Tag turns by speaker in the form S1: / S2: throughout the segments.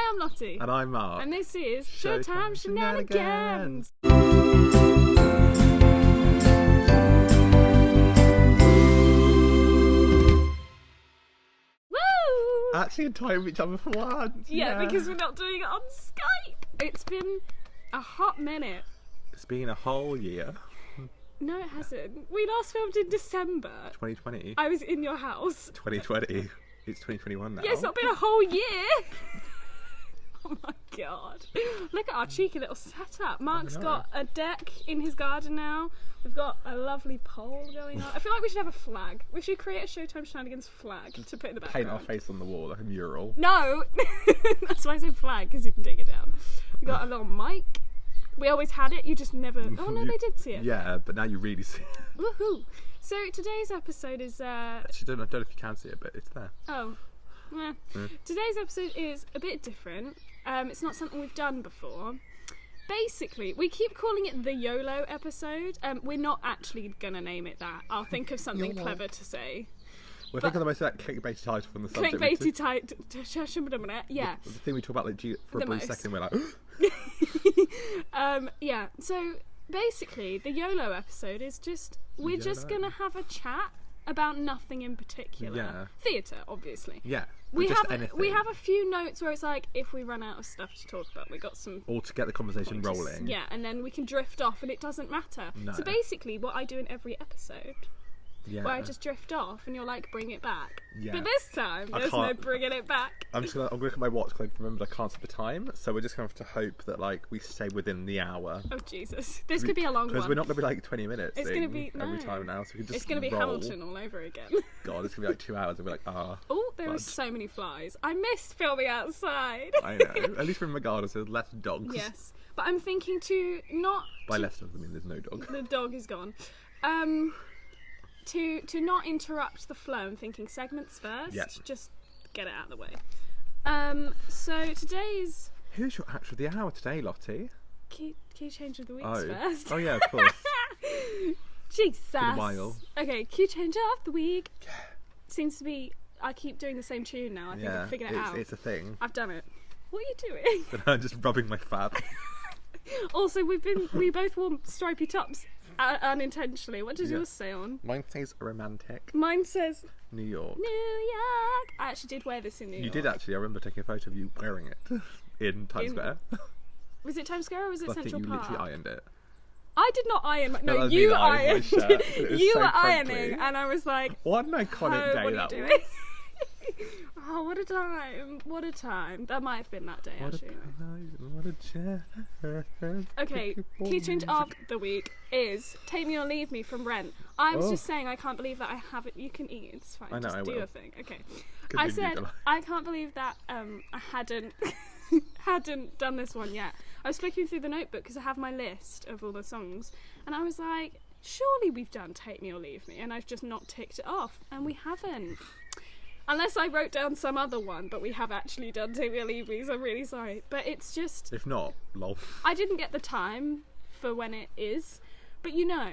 S1: I am Lottie.
S2: And I'm Mark.
S1: And this is Showtime Shenanigans. Woo!
S2: Actually in time with each other for once.
S1: Yeah, because we're not doing it on Skype. It's been a hot minute.
S2: It's been a whole year.
S1: No, it hasn't. We last filmed in December.
S2: 2020.
S1: I was in your house.
S2: 2020. It's 2021 now.
S1: Yeah, it's not been a whole year. Oh my god. Look at our cheeky little setup. Mark's got a deck in his garden now. We've got a lovely pole going on. I feel like we should have a flag. We should create a Showtime Shenanigans flag to put in the background.
S2: Paint our face on the wall like a mural.
S1: No! That's why I said flag, because you can take it down. We got a little mic. We always had it, you just never... Oh no, they did see it.
S2: Yeah, but now you really see it.
S1: Woohoo! So today's episode is...
S2: Actually, I don't know if you can see it, but it's there.
S1: Oh. Today's episode is a bit different. It's not something we've done before. Basically, we keep calling it the YOLO episode. We're not actually going to name it that. I'll think of something clever to say.
S2: Well, think of the most clickbaity title from the subject.
S1: Clickbaity title. Yeah.
S2: The thing we talk about like for a brief second, we're like...
S1: Yeah, so basically the YOLO episode is just... We're just going to have a chat about nothing in particular.
S2: Yeah.
S1: Theatre, obviously.
S2: Yeah.
S1: We have a few notes where it's like, if we run out of stuff to talk about, we got some...
S2: Or to get the conversation rolling.
S1: Yeah, and then we can drift off and it doesn't matter.
S2: No.
S1: So basically what I do in every episode...
S2: Yeah.
S1: Where I just drift off and you're like, bring it back.
S2: Yeah.
S1: But this time, there's no bringing it back.
S2: I'm gonna look at my watch because I remembered I can't see the time, so we're just going to have to hope that like we stay within the hour.
S1: Oh Jesus, this could be a long one.
S2: Because we're not going to be like 20 minutes.
S1: It's going to be
S2: every time now, so we can just
S1: It's going to be
S2: roll.
S1: Hamilton all over again.
S2: God, it's going to be like 2 hours, and we're like,
S1: Oh, there are so many flies. I missed filming outside.
S2: I know. At least from Megara, so there's less dogs.
S1: Yes, but I'm thinking to not.
S2: By less dogs, I mean there's no dog.
S1: The dog is gone. To not interrupt the flow, I'm thinking segments first.
S2: Yes.
S1: Just get it out of the way. So today's...
S2: Who's your actor of the hour today, Lottie?
S1: Key change of the weeks first.
S2: Oh yeah, of course.
S1: Jesus.
S2: Been a while.
S1: Okay, key change of the week. Yeah. Seems to be... I keep doing the same tune now. I think I've figured it out.
S2: It's a thing.
S1: I've done it. What are you doing?
S2: I'm just rubbing my fab.
S1: Also, we both wore stripy tops. Unintentionally. What does yours say on?
S2: Mine says romantic.
S1: Mine says
S2: New York.
S1: New York. I actually did wear this in New York.
S2: You did actually. I remember taking a photo of you wearing it in Times Square.
S1: Was it Times Square or was it Central Park?
S2: I think you literally ironed it.
S1: I did not iron. No, you ironed. You were ironing, and I was like,
S2: "What an iconic day that was!"
S1: Oh, what a time! What a time! That might have been that day, actually.
S2: What a chance.
S1: Okay, key change of the week is "Take Me or Leave Me" from Rent. I was just saying, I can't believe that I have it. You can eat. It's fine.
S2: I know.
S1: Just
S2: I
S1: do
S2: will.
S1: your thing. Okay. I said I can't believe that I hadn't hadn't done this one yet. I was flicking through the notebook because I have my list of all the songs, and I was like, surely we've done "Take Me or Leave Me," and I've just not ticked it off, and we haven't. Unless I wrote down some other one, but we have actually done "Take Me or Leave Me," so I'm really sorry. But it's just...
S2: If not, lol.
S1: I didn't get the time for when it is, but you know,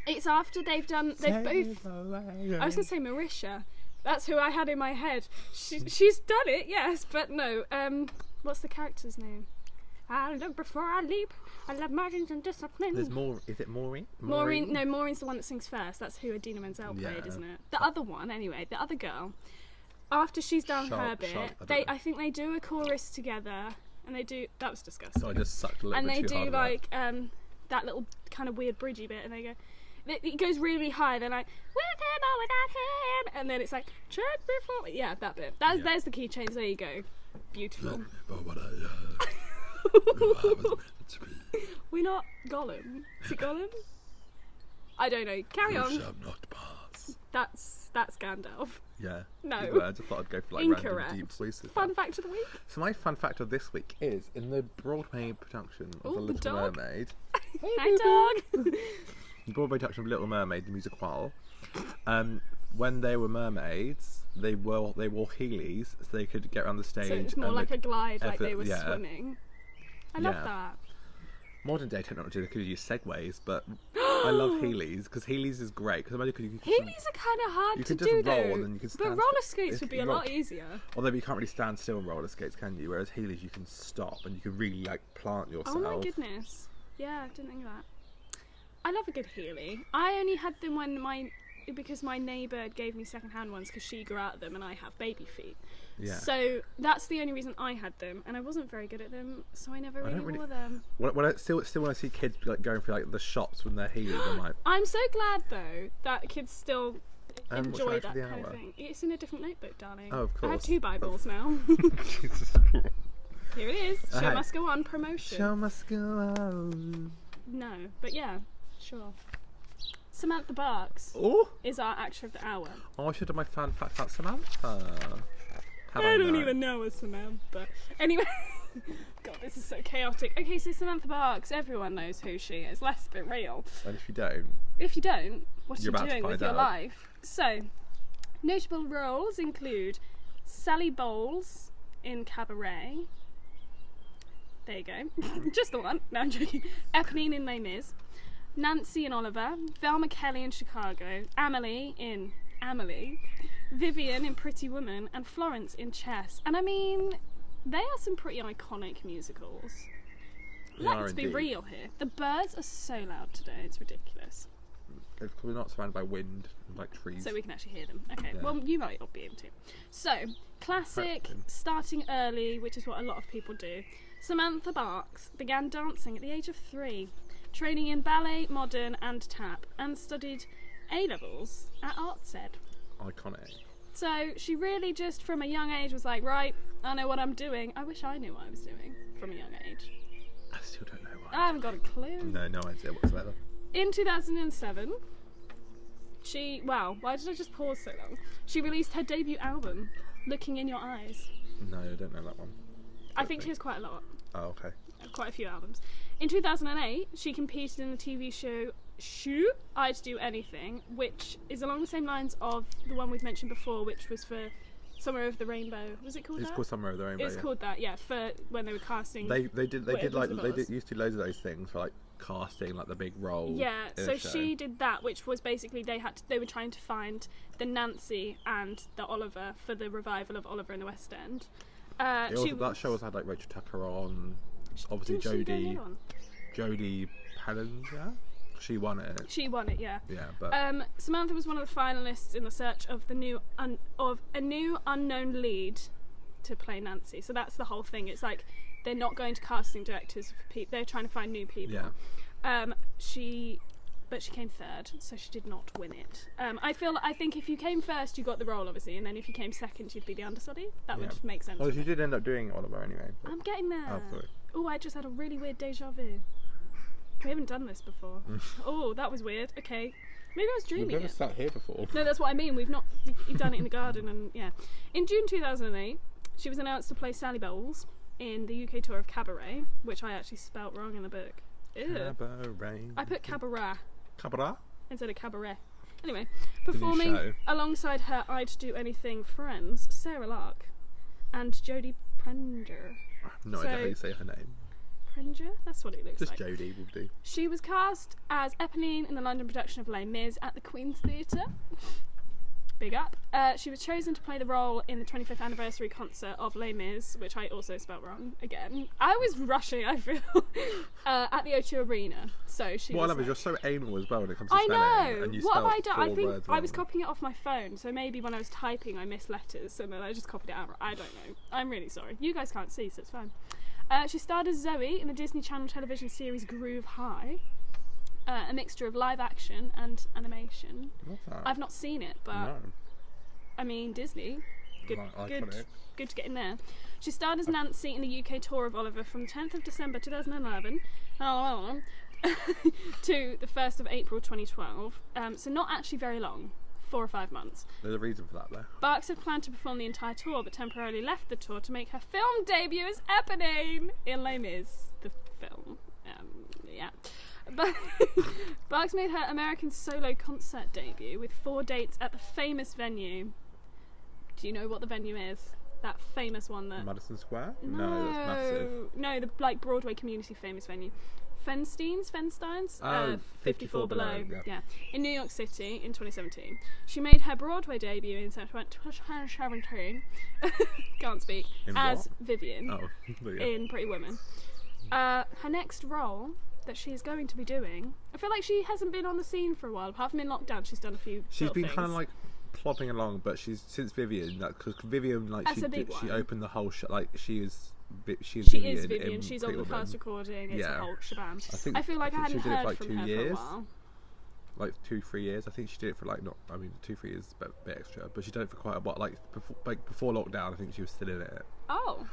S1: it's after they've both... I was going to say Marisha. That's who I had in my head. She's done it, yes, but no. What's the character's name? I look before I leap. I love margins and discipline.
S2: There's more. Is it Maureen?
S1: Maureen. No, Maureen's the one that sings first. That's who Idina Menzel played, isn't it? The other one, anyway. The other girl. After she's done her bit, I think they do a chorus together, and they do. That was disgusting.
S2: So I just sucked a little bit too hard.
S1: And they do that little kind of weird bridgy bit, and they go. It goes really high. They're like, with him or without him, and then it's like, check before. Yeah, that bit. There's the key change. There you go. Beautiful. We're not Gollum. Is it Gollum? I don't know. Carry on.
S2: Shall not pass.
S1: That's Gandalf.
S2: Yeah.
S1: No.
S2: I just thought I'd go for like
S1: Incorrect.
S2: Random deep voices.
S1: Fun fact of the week.
S2: So my fun fact of this week is in the Broadway production of The Little Mermaid.
S1: Hi, dog.
S2: The Broadway production of Little Mermaid, the musical. When they were mermaids, they wore Heelys so they could get around the stage.
S1: So it's more like a glide, like they were swimming. I love that.
S2: Modern day technology, they could use segways, but I love Heelys because Heelys is great. Because
S1: Heelys are kind of hard to do,
S2: roll
S1: though.
S2: and then you can stand
S1: but roller skates would be a lot easier.
S2: Although you can't really stand still on roller skates, can you? Whereas Heelys, you can stop and you can really like plant yourself.
S1: Oh my goodness! Yeah, I didn't think of that. I love a good Heely. I only had them because my neighbour gave me second-hand ones because she grew out of them and I have baby feet. Yeah. So that's the only reason I had them, and I wasn't very good at them, so I never really wore them.
S2: When I still when I see kids like going through like the shops when they're Heelys, I'm like.
S1: I'm so glad though that kids still enjoy that kind of thing. It's in a different notebook, darling.
S2: Oh, of course.
S1: I have 2 Bibles now.
S2: Jesus.
S1: Here it is. Show must go on promotion.
S2: Show must go on.
S1: No, but yeah, sure. Samantha Barks is our actor of the hour.
S2: Oh, I should have my fan fact about Samantha.
S1: I don't even know a Samantha. Anyway, God, this is so chaotic. Okay, so Samantha Barks, everyone knows who she is. Let's be real.
S2: And if you don't,
S1: what are you doing with your life? So, notable roles include Sally Bowles in Cabaret. There you go. Just the one. No, I'm joking. Eponine in Les Mis. Nancy in Oliver. Velma Kelly in Chicago. Amelie in Amelie. Vivian in Pretty Woman. And Florence in Chess. And I mean, they are some pretty iconic musicals. Let's be real here. The birds are so loud today, it's ridiculous.
S2: We're not surrounded by wind and like trees.
S1: So we can actually hear them. Okay, yeah. Well, you might not be able to. So, classic, starting early, which is what a lot of people do. Samantha Barks began dancing at the age of 3, training in ballet, modern and tap, and studied A-levels at ArtsEd.
S2: Iconic.
S1: So she really just from a young age was like, right, I know what I'm doing. I wish I knew what I was doing from a young age.
S2: I still don't know what.
S1: I haven't got a clue.
S2: No idea whatsoever.
S1: In 2007, why did I just pause so long? She released her debut album, Looking in Your Eyes.
S2: No, I don't know that one.
S1: I think she has quite a lot.
S2: Oh, okay.
S1: Quite a few albums. In 2008, she competed in the TV show I'd Do Anything, which is along the same lines of the one we've mentioned before, which was for Summer of the Rainbow. Was it called that?
S2: It's called Summer of the Rainbow.
S1: It's called that, yeah. For when they were casting.
S2: They used to do loads of those things for like casting, like the big role.
S1: Yeah. So she did that, which was basically they were trying to find the Nancy and the Oliver for the revival of Oliver in the West End.
S2: That show also had like Rachel Tucker on. Obviously, Jodie Pallinger. She won it. Yeah. Yeah, but
S1: Samantha was one of the finalists in the search of a new unknown lead to play Nancy. So that's the whole thing. It's like they're not going to casting directors for people. They're trying to find new people. Yeah. But she came 3rd, so she did not win it. I think if you came first, you got the role, obviously, and then if you came second, you'd be the understudy. That would make sense.
S2: Well, she did end up doing Oliver anyway.
S1: I'm getting there.
S2: Oh, sorry.
S1: Oh, I just had a really weird deja vu. We haven't done this before. Oh, that was weird. Okay. Maybe I was dreaming
S2: We've never sat here before.
S1: No, that's what I mean. We've not done it in the garden, and yeah. In June 2008, she was announced to play Sally Bowles in the UK tour of Cabaret, which I actually spelt wrong in the book. Ew.
S2: Cabaret.
S1: I put Cabaret.
S2: Cabaret?
S1: Instead of Cabaret. Anyway, performing alongside her I'd Do Anything friends, Sarah Lark and Jodie Prenger.
S2: I have no idea how you say her name.
S1: Prenger? That's what it looks like.
S2: Just Jodie will do.
S1: She was cast as Eponine in the London production of Les Mis at the Queen's Theatre. Big up. She was chosen to play the role in the 25th anniversary concert of Les Mis, which I also spelt wrong again. I was rushing, I feel, at the O2 Arena. So she.
S2: What I love is you're so anal as well when it comes to spelling.
S1: I know.
S2: And you
S1: what have I done? I think I was
S2: wrong.
S1: copying it off my phone, so maybe when I was typing I missed letters, and then I just copied it out. I don't know. I'm really sorry. You guys can't see, so it's fine. She starred as Zoe in the Disney Channel television series Groove High. A mixture of live action and animation.
S2: What's that?
S1: I've not seen it, but
S2: no.
S1: I mean Disney. Good to get in there. She starred as Nancy in the UK tour of Oliver from the 10th of December 2011 to the 1st of April 2012. So not actually very long. 4 or 5 months.
S2: There's a reason for that though. Barks
S1: had planned to perform the entire tour but temporarily left the tour to make her film debut as Eponine in Les Mis, the film. Yeah. But Barks made her American solo concert debut with 4 dates at the famous venue. Do you know what the venue is? That famous one that...
S2: Madison Square? No, that's massive.
S1: No, the Broadway community famous venue. Feinsteins, 54 Below. Yeah, in New York City in 2017. She made her Broadway debut in 2017. Can't speak. As Vivian in Pretty Woman. Her next role that she's going to be doing, I feel like she hasn't been on the scene for a while. Apart from in lockdown, she's done a few.
S2: She's been kind of like plodding along, but she's since Vivian, because Vivian, like she opened the whole show. Like she is Vivian.
S1: She's on the first recording. It's a whole shebang. I feel like I hadn't heard from her for a while.
S2: Like 2-3 years. I think she did it for 2-3 years, a bit extra. But she did it for quite a while. Like before lockdown, I think she was still in it.
S1: Oh.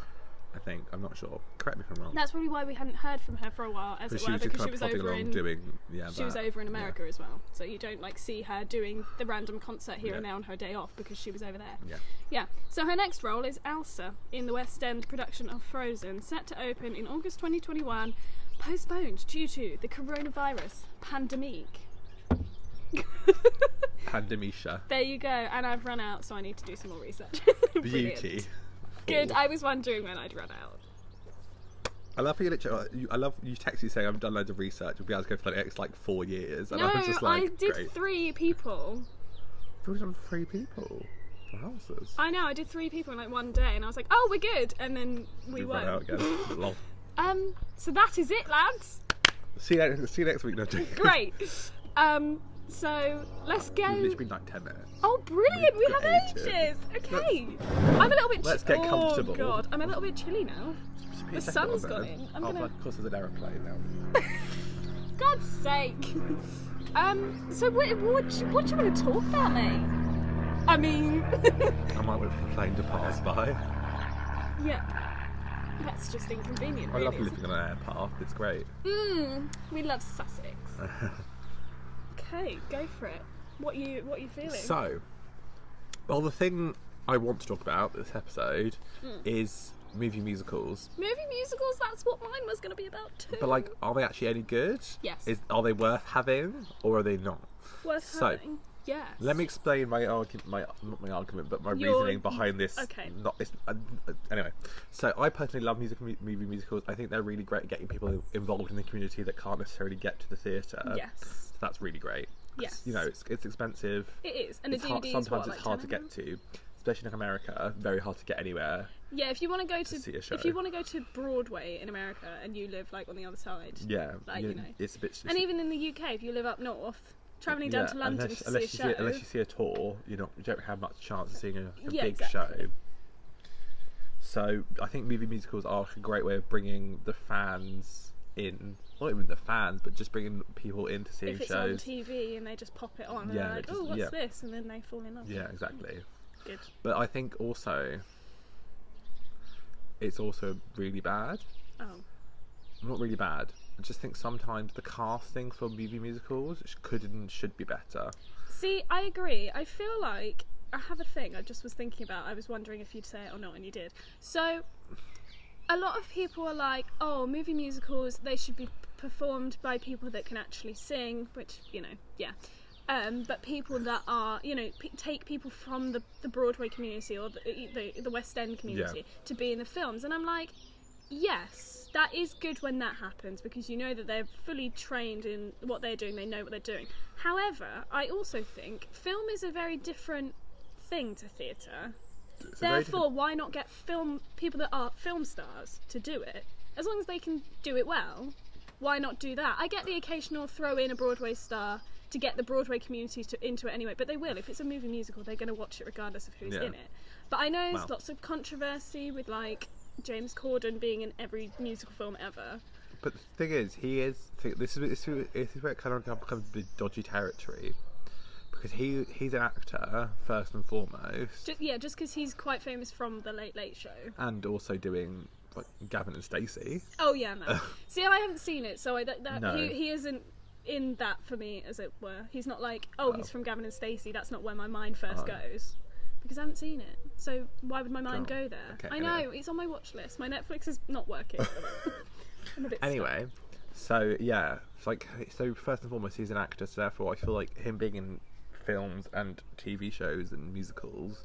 S2: I think, I'm not sure. Correct me if I'm wrong.
S1: That's probably why we hadn't heard from her for a while, as it were, because she was over in America as well. So you don't like see her doing the random concert here and there on her day off because she was over there. Yeah. So her next role is Elsa in the West End production of Frozen, set to open in August 2021, postponed due to the coronavirus pandemic.
S2: Pandemisha.
S1: There you go. And I've run out, so I need to do some more research.
S2: Beauty.
S1: Good. I was wondering when I'd run out.
S2: I love you texted saying I've done loads of research. We'll be able to go for the next 4 years. And
S1: no,
S2: I was just like,
S1: I did
S2: great.
S1: 3 people.
S2: You've done 3 people. Wowzers.
S1: I know. I did 3 people in one day, and I was like, "Oh, we're good," and then we weren't.
S2: Run out again. Long.
S1: So that is it, lads.
S2: See you next week. No,
S1: great. So let's go.
S2: It's been 10 minutes.
S1: Oh, brilliant! We have ages. Okay. I'm a little bit.
S2: Let's get comfortable.
S1: Oh God, I'm a little bit chilly now. The sun's gone in.
S2: Of course, there's an aeroplane now.
S1: God's sake. So what do you want to talk about, mate? I mean.
S2: I might wait for the plane to pass by.
S1: Yeah. That's just inconvenient.
S2: I love living on an airpath. It's great.
S1: We love Sussex. Okay, go for it. What are you feeling?
S2: So, the thing I want to talk about this episode is movie musicals.
S1: Movie musicals, that's what mine was going to be about too.
S2: But are they actually any good?
S1: Yes.
S2: Are they worth having, or are they not?
S1: Worth having? Yes.
S2: Let me explain my reasoning behind this.
S1: Okay.
S2: Anyway, so I personally love movie musicals. I think they're really great at getting people involved in the community that can't necessarily get to the theatre.
S1: Yes.
S2: So that's really great.
S1: Yes.
S2: It's expensive.
S1: It is, and
S2: sometimes it's hard to get to, especially in America. Very hard to get anywhere.
S1: Yeah, if you want to go
S2: see a show.
S1: if you want to go to Broadway in America and you live on the other side.
S2: Yeah.
S1: It's
S2: a bit.
S1: And even in the UK, if you live up north. Travelling down to London to see a show.
S2: Unless you see a tour, you don't have much chance of seeing a big
S1: exactly.
S2: show. So I think movie musicals are a great way of bringing the fans in. Not even the fans, but just bringing people in to see shows. If it's on
S1: TV and they just pop it on and they're like, oh, what's this? And then they fall in love.
S2: Yeah, exactly.
S1: Good.
S2: But I think also, it's also really bad.
S1: Oh.
S2: Not really bad. I just think sometimes the casting for movie musicals could and should be better.
S1: See, I agree. I feel like I have a thing I just was thinking about. I was wondering if you'd say it or not, and you did. So, a lot of people are like, oh, movie musicals, they should be performed by people that can actually sing, which, yeah. But people that are, take people from the Broadway community or the West End community to be in the films. And I'm like, yes, that is good when that happens because you know that they're fully trained in what they're doing, they know what they're doing. However, I also think film is a very different thing to theatre. Therefore, why not get people that are film stars to do it? As long as they can do it well, why not do that? I get the occasional throw in a Broadway star to get the Broadway community into it anyway, but they will. If it's a movie musical, they're going to watch it regardless of who's in it. But I know there's lots of controversy with James Corden being in every musical film ever.
S2: But the thing is, this is where it kind of becomes a bit dodgy territory. Because he's an actor, first and foremost.
S1: Just because he's quite famous from The Late Late Show. And
S2: also doing Gavin and Stacey.
S1: Oh, yeah, no. See, I haven't seen it, so he isn't in that for me, as it were. He's not he's from Gavin and Stacey. That's not where my mind first goes. Because I haven't seen it. So why would my mind go there?
S2: Okay,
S1: I know, it's on my watch list. My Netflix is not working. I'm a bit
S2: Anyway, so yeah, so first and foremost, he's an actor, so therefore I feel like him being in films and TV shows and musicals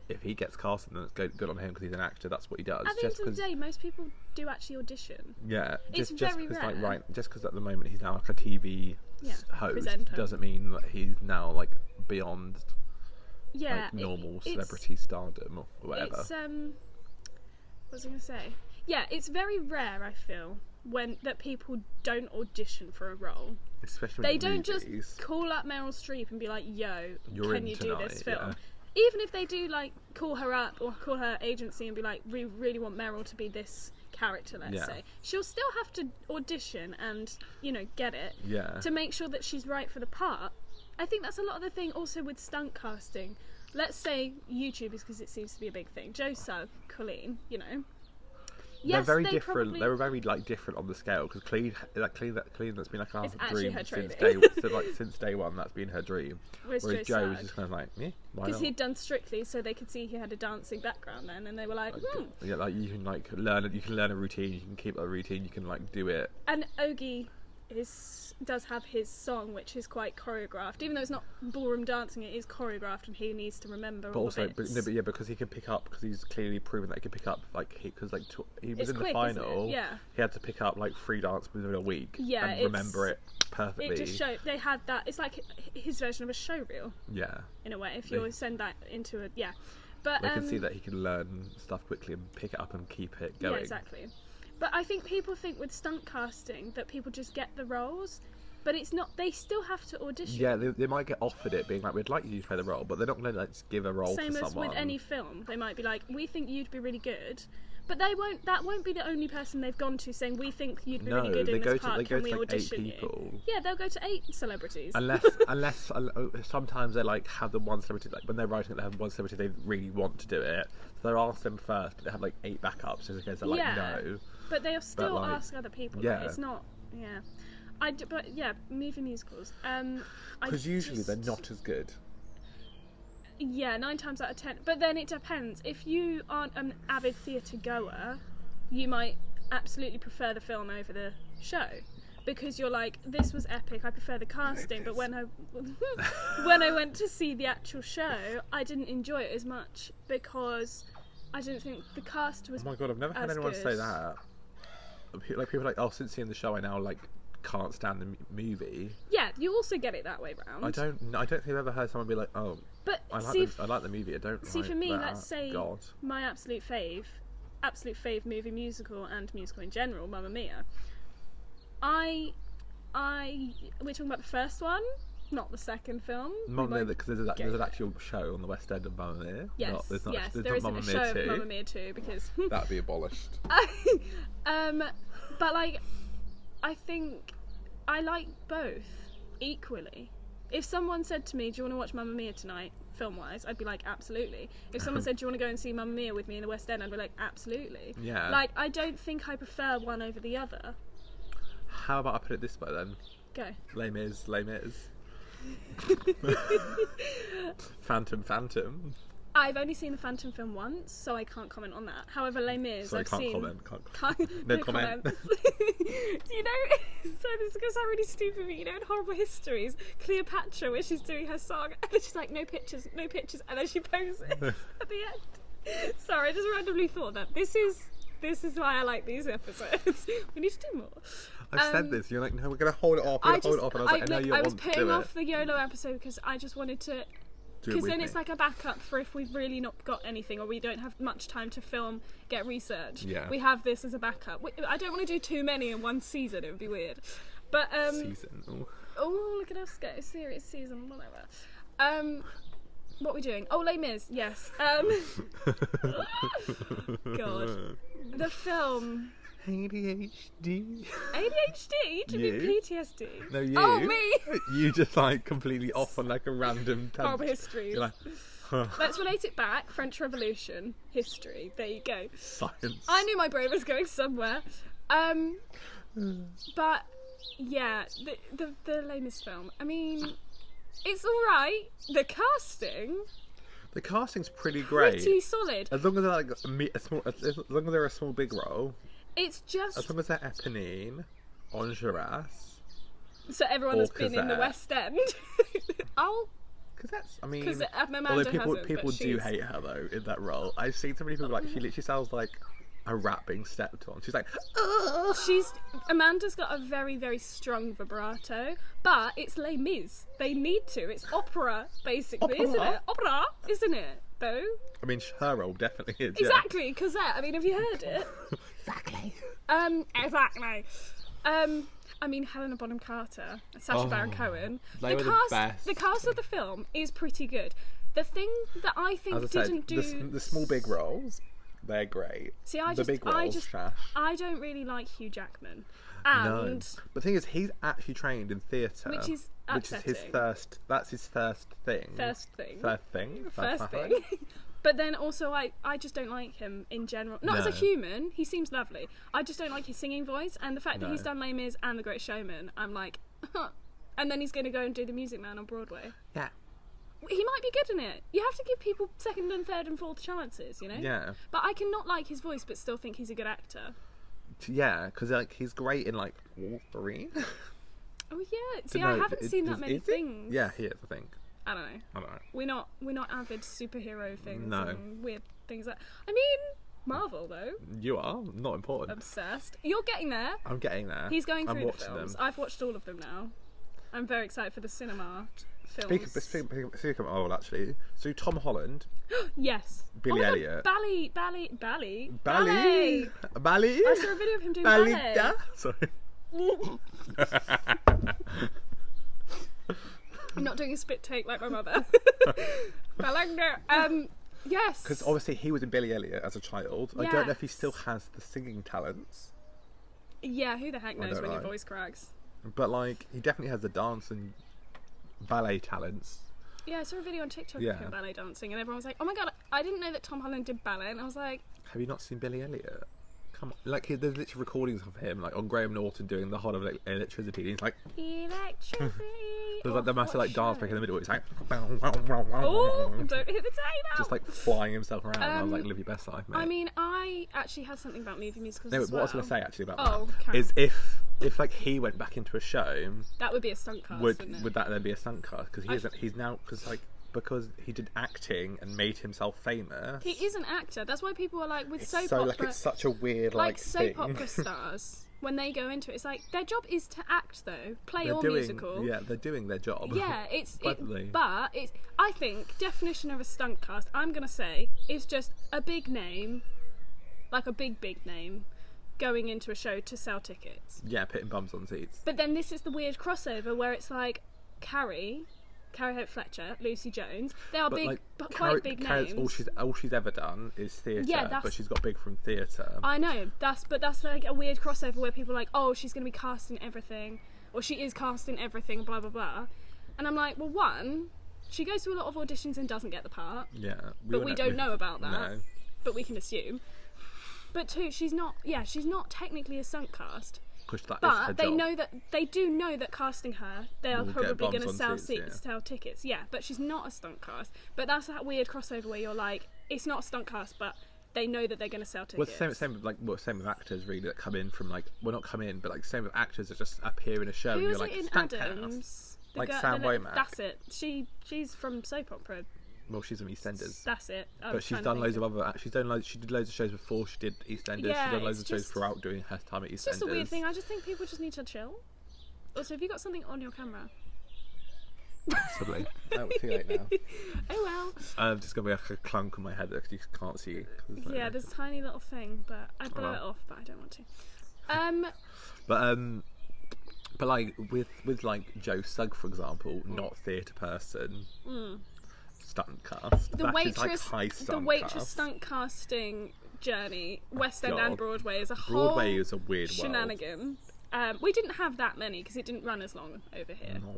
S2: if he gets casted, then it's good on him because he's an actor. That's what he does.
S1: At the end of the day, most people do actually audition.
S2: Yeah,
S1: it's very rare.
S2: Like, right, just because at the moment he's now like a TV host
S1: presenter.
S2: Doesn't mean that he's now like beyond like, normal celebrity stardom or whatever.
S1: It's what was I going to say? Yeah, it's very rare, I feel, that people don't audition for a role.
S2: Especially
S1: they don't just call up Meryl Streep and be like, "Yo, can you do this film?"
S2: Yeah.
S1: Even if they do, like, call her up or call her agency and be like, "We really want Meryl to be this character," let's say, she'll still have to audition and, you know, get it to make sure that she's right for the part. I think that's a lot of the thing also with stunt casting. Let's say YouTubers, because it seems to be a big thing. Joe Sugg, Colleen, you know.
S2: They're very different. They were very like different on the scale because Cleen that's been like a dream since day one. That's been her dream. Whereas Joe was just kind of like,
S1: because he'd done Strictly, so they could see he had a dancing background then, and they were like,
S2: yeah, like you can like learn a routine. You can keep a routine. You can like do it.
S1: And Ogie does have his song, which is quite choreographed. Even though it's not ballroom dancing, it is choreographed, and he needs to remember. But also,
S2: because he can pick up, because he's clearly proven that he can pick up. Like he was in the final.
S1: Yeah,
S2: he had to pick up like 3 dances within a week.
S1: Yeah,
S2: and remember it perfectly.
S1: It just showed they had that. It's like his version of a showreel.
S2: Yeah,
S1: in a way, if you send that into a but
S2: they can see that he can learn stuff quickly and pick it up and keep it going.
S1: Yeah, exactly. But I think people think with stunt casting that people just get the roles, but it's not. They still have to audition.
S2: Yeah, they might get offered it, being like, "We'd like you to play the role," but they're not going to like just give a role to someone.
S1: Same as with any film, they might be like, "We think you'd be really good," but they won't. That won't be the only person they've gone to saying, "We think you'd be really good in this part. Can we audition you?" Yeah, they'll go to 8 celebrities.
S2: Unless sometimes they like have the one celebrity, like when they're writing it, they have one celebrity they really want to do it, so they'll ask them first, but they have like 8 backups just in case they're like no.
S1: But they'll still ask other people.
S2: Yeah,
S1: it's not. Yeah, but yeah, movie musicals.
S2: Because usually they're not as good.
S1: Yeah, 9 times out of 10. But then it depends. If you aren't an avid theatre goer, you might absolutely prefer the film over the show. Because you're like, this was epic, I prefer the casting, but when I went to see the actual show, I didn't enjoy it as much because I didn't think the cast was.
S2: Oh my god, I've never had anyone say that. Like people are like, since seeing the show, I now like can't stand the movie.
S1: Yeah, you also get it that way round.
S2: I don't think I've ever heard someone be like, "Oh, but I like the movie. I don't."
S1: See,
S2: like
S1: for me,
S2: that.
S1: let's say my absolute fave movie musical and musical in general, Mamma Mia. We're talking about the first one, not the second film.
S2: Mamma Mia, because there's an actual show on the West End of Mamma Mia.
S1: Yes, there isn't a show of Mamma Mia 2 because
S2: that'd be abolished.
S1: But like, I think I like both equally. If someone said to me, "Do you want to watch Mamma Mia tonight?" film-wise, I'd be like, absolutely. If someone said, "Do you want to go and see Mamma Mia with me in the West End?" I'd be like, absolutely.
S2: Yeah.
S1: Like, I don't think I prefer one over the other.
S2: How about I put it this way then?
S1: Go.
S2: Les Mis. Phantom.
S1: I've only seen the Phantom film once, so I can't comment on that. However, Les Mis, I've seen. No comment. You know, so this is going to sound really stupid, but you know, in Horrible Histories, Cleopatra, where she's doing her song, and then she's like, no pictures, and then she poses at the end. Sorry, I just randomly thought that. This is why I like these episodes. We need to do more.
S2: I've said this. You're like, no, we're going to hold it off. And I was like, I know you want to do it. I was
S1: putting off the YOLO episode because I just wanted to. Because then it's like a backup for if we've really not got anything or we don't have much time to film, get research. Yeah. We have this as a backup. I don't want to do too many in one season. It would be weird. But
S2: season.
S1: Oh, look at us go. Series, season, whatever. What are we doing? Oh, Les Mis. Yes. God. The film.
S2: ADHD?
S1: Do you mean PTSD?
S2: No, you.
S1: Oh, me!
S2: You just like completely off on like a random tangent.
S1: Horrible Histories. Like, let's relate it back. French Revolution. History. There you go.
S2: Science.
S1: I knew my brain was going somewhere. But yeah, the Les Mis film. I mean, it's alright. The casting's
S2: pretty great.
S1: Pretty solid.
S2: As long as they're like as long as they're a small big role.
S1: It's just
S2: as long as they're Eponine on Giraffes.
S1: So everyone that's been in the West End.
S2: Because that's, I mean,
S1: although
S2: people do hate her though in that role. I've seen so many people like she literally sounds like a rat being stepped on. She's like,
S1: Amanda's got a very, very strong vibrato, but it's Les Mis. They need to. It's opera, basically, isn't it? Opera, isn't it? Though.
S2: I mean, her role definitely is.
S1: Exactly, Cosette. I mean, have you heard it?
S2: Exactly.
S1: Exactly. I mean, Helena Bonham Carter, Sacha Baron Cohen.
S2: The
S1: cast of the film is pretty good. The thing that I think
S2: the small big roles, they're great.
S1: See, I don't really like Hugh Jackman. And
S2: but the thing is, he's actually trained in theatre,
S1: which is
S2: his first. That's his first thing.
S1: First thing. But then also, I just don't like him in general. Not as a human, he seems lovely. I just don't like his singing voice, and the fact that he's done Les Mis and The Great Showman, I'm like, and then he's going to go and do The Music Man on Broadway.
S2: Yeah.
S1: He might be good in it. You have to give people second and third and fourth chances, you know?
S2: Yeah.
S1: But I can not like his voice, but still think he's a good actor.
S2: Yeah, because like he's great in like Wolverine.
S1: Oh yeah. See, I haven't seen that many things.
S2: Yeah, he is, I think.
S1: I don't know. We're not avid superhero things.
S2: No.
S1: And weird things that. I mean, Marvel though.
S2: You are not important.
S1: Obsessed. You're getting there.
S2: I'm getting there.
S1: He's going through the films. I've watched all of them now. I'm very excited for the cinema films.
S2: Speaking of actually, so Tom Holland.
S1: Yes.
S2: Billy Elliot.
S1: Ballet.
S2: I
S1: saw a video of him doing ballet.
S2: Sorry.
S1: I'm not doing a spit take like my mother. Yes.
S2: Because obviously he was in Billy Elliot as a child. Yes. I don't know if he still has the singing talents.
S1: Yeah, who the heck knows when your voice cracks?
S2: But like, he definitely has the dance and ballet talents.
S1: Yeah, I saw a video on TikTok of him ballet dancing, and everyone was like, "Oh my god, I didn't know that Tom Holland did ballet." And I was like,
S2: "Have you not seen Billy Elliot? Come on!" Like, there's literally recordings of him, like on Graham Norton doing the whole of electricity. And he's like,
S1: electricity.
S2: There's like the massive like dance break in the middle. He's like,
S1: oh, don't hit the tail.
S2: Just like flying himself around. And I was like, live your best life, mate.
S1: I mean, I actually had something about movie musicals.
S2: No,
S1: as
S2: what I was going to say actually about
S1: that
S2: is if like he went back into a show,
S1: that would be a stunt cast.
S2: Would that then be a stunt cast? Because because he did acting and made himself famous.
S1: He is an actor. That's why people are like with soap opera.
S2: Like it's such a weird
S1: like soap opera stars. When they go into it, it's like their job is to act, though, musical.
S2: Yeah, they're doing their job.
S1: Yeah, I think definition of a stunt cast, I'm gonna say, is just a big name, like a big name, going into a show to sell tickets.
S2: Yeah, putting bums on seats.
S1: But then this is the weird crossover where it's like Carrie Hope Fletcher, Lucy Jones. They are quite big names.
S2: All she's ever done is theatre, but she's got big from theatre.
S1: I know, that's like a weird crossover where people are like, oh, she's going to be cast in everything, or she is cast in everything, blah blah blah. And I'm like, well, one, she goes to a lot of auditions and doesn't get the part.
S2: Yeah,
S1: but we don't know about that.
S2: No.
S1: But we can assume. But two, she's not technically a stunt cast. But they do know that casting her, they are probably going to sell seats, sell tickets. Yeah, but she's not a stunt cast. But that's that weird crossover where you're like, it's not a stunt cast, but they know that they're going to sell tickets.
S2: Well, same with actors really that come in from like, well, not come in, but like same with actors that just appear in a show.
S1: Who
S2: and you're
S1: was
S2: like,
S1: it in
S2: stunt
S1: Adams?
S2: Cast. Like Sam Womack.
S1: That's it. She's from soap opera.
S2: Well, she's from EastEnders.
S1: That's it.
S2: But she's done loads of other. She did loads of shows before she did EastEnders.
S1: Yeah,
S2: she's done loads of shows throughout doing her time at EastEnders.
S1: It's just a weird thing. I just think people just need to chill. Also, have you got something on your camera?
S2: Possibly. Oh, too late now.
S1: Oh well.
S2: I'm just gonna be like a clunk on my head because you can't see.
S1: Yeah, there's a tiny little thing, but I'd blow it off, but I don't want to.
S2: But like with like Joe Sugg, for example, not theatre person. Stunt cast.
S1: The waitress stunt casting journey, West End and Broadway is a whole
S2: weird
S1: shenanigan. We didn't have that many because it didn't run as long over here.
S2: No.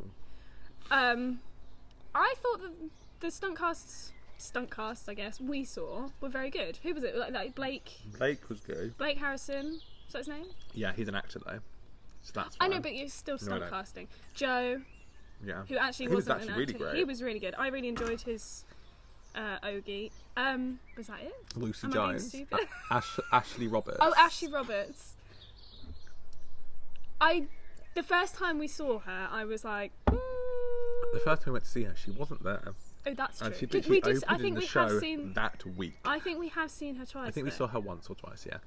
S1: I thought that the stunt casts I guess we saw were very good. Who was it? Like Blake?
S2: Blake was good.
S1: Blake Harrison. Is that his name?
S2: Yeah, he's an actor though. So that's fine.
S1: I know, but you're still stunt casting. Joe.
S2: Yeah.
S1: Who actually wasn't an actor. Really great. He was really good. I really enjoyed his Ogie. Was that it?
S2: Lucy Jones. Ashley Roberts.
S1: Oh, Ashley Roberts. The first time we saw her, I was like,
S2: The first time we went to see her, she wasn't there.
S1: Oh, that's true.
S2: And she literally opened the show that week.
S1: I think we have seen her twice.
S2: I think we saw her once or twice, yeah.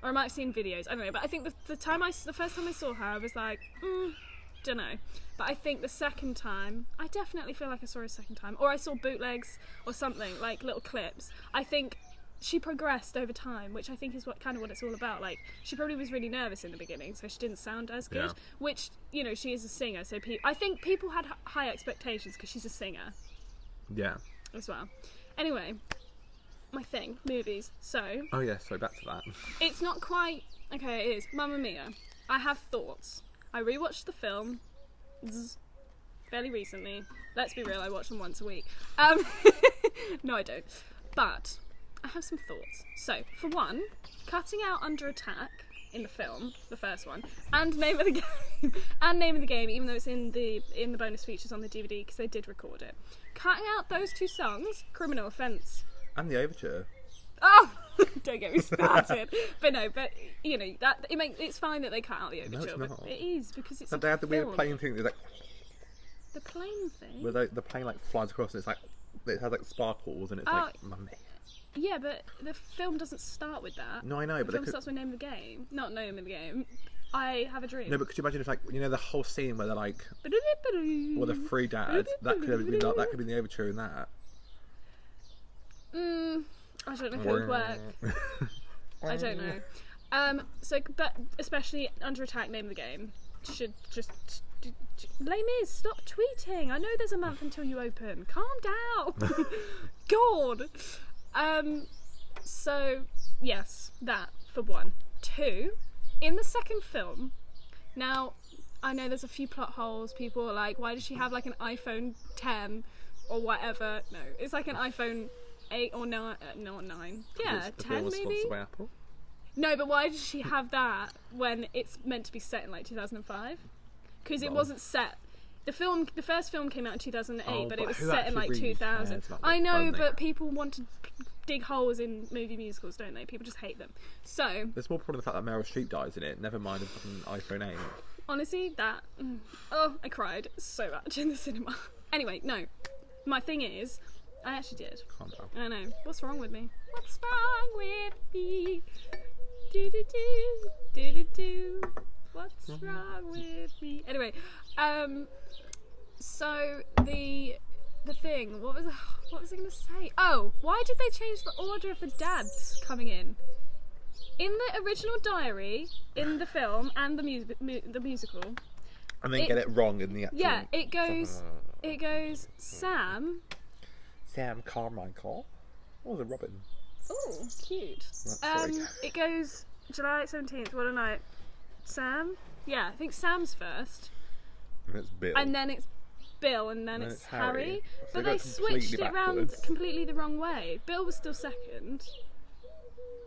S1: Or I might have seen videos. I don't know. But I think the first time I saw her, I was like, don't know. But I think the second time, I definitely feel like I saw her a second time. Or I saw bootlegs or something, like little clips. I think she progressed over time, which I think is what it's all about. Like, she probably was really nervous in the beginning, so she didn't sound as good. Yeah. Which, you know, she is a singer, so I think people had high expectations because she's a singer.
S2: Yeah.
S1: As well. Anyway, my thing, movies. So.
S2: Oh yeah, so back to that.
S1: It's not quite. Okay, it is. Mamma Mia. I have thoughts. I rewatched the film fairly recently. Let's be real, I watch them once a week. No, I don't. But I have some thoughts. So, for one, cutting out Under Attack in the film, the first one, and Name of the Game, even though it's in the bonus features on the DVD because they did record it. Cutting out those two songs, criminal offence.
S2: And the overture.
S1: Oh, don't get me started. But you know that it's fine that they cut out the overture.
S2: No, it's not.
S1: But it is because it's.
S2: But they have the weird plane thing. There's like
S1: the plane thing.
S2: Where the plane like flies across and it's like it has like sparkles and it's like mummy.
S1: Yeah, but the film doesn't start with that.
S2: No, I know, but
S1: the film starts with Name of the Game, not Name of the Game. I Have a Dream.
S2: No, but could you imagine if, like, you know, the whole scene where they're like, or the three dads, that could have been the overture in that.
S1: I don't know if it would work. I don't know. But especially Under Attack, Name of the Game should just. Les Mis, stop tweeting. I know there's a month until you open. Calm down. God. So yes, that for one. Two, in the second film, now I know there's a few plot holes. People are like, why does she have like an iPhone 10 or whatever? No, it's like an iPhone 8 or 9, not 9. Yeah, 10 maybe.
S2: By Apple?
S1: No, but why does she have that when it's meant to be set in like 2005? Because it wasn't set. The first film came out in 2008, but it was set in like 2000. I know, but people want to dig holes in movie musicals, don't they? People just hate them. So
S2: there's more problem the fact that Meryl Streep dies in it. Never mind a fucking iPhone 8.
S1: Honestly, that I cried so much in the cinema. Anyway, no. My thing is, I actually did.
S2: Calm down.
S1: I know. What's wrong with me? What's wrong with me? Do do do do do do. What's wrong with me? Anyway, so the thing. What was I going to say? Oh, why did they change the order of the dads coming in? In the original diary, in the film, and the musical.
S2: And then get it wrong in the actual.
S1: Yeah, it goes Sam
S2: Carmichael. Oh, the Robin.
S1: Oh, cute. It goes July 17th. What a night. Sam. Yeah, I think Sam's first.
S2: And it's Bill.
S1: And then it's Bill, and then it's Harry. So but they switched it round completely the wrong way. Bill was still second.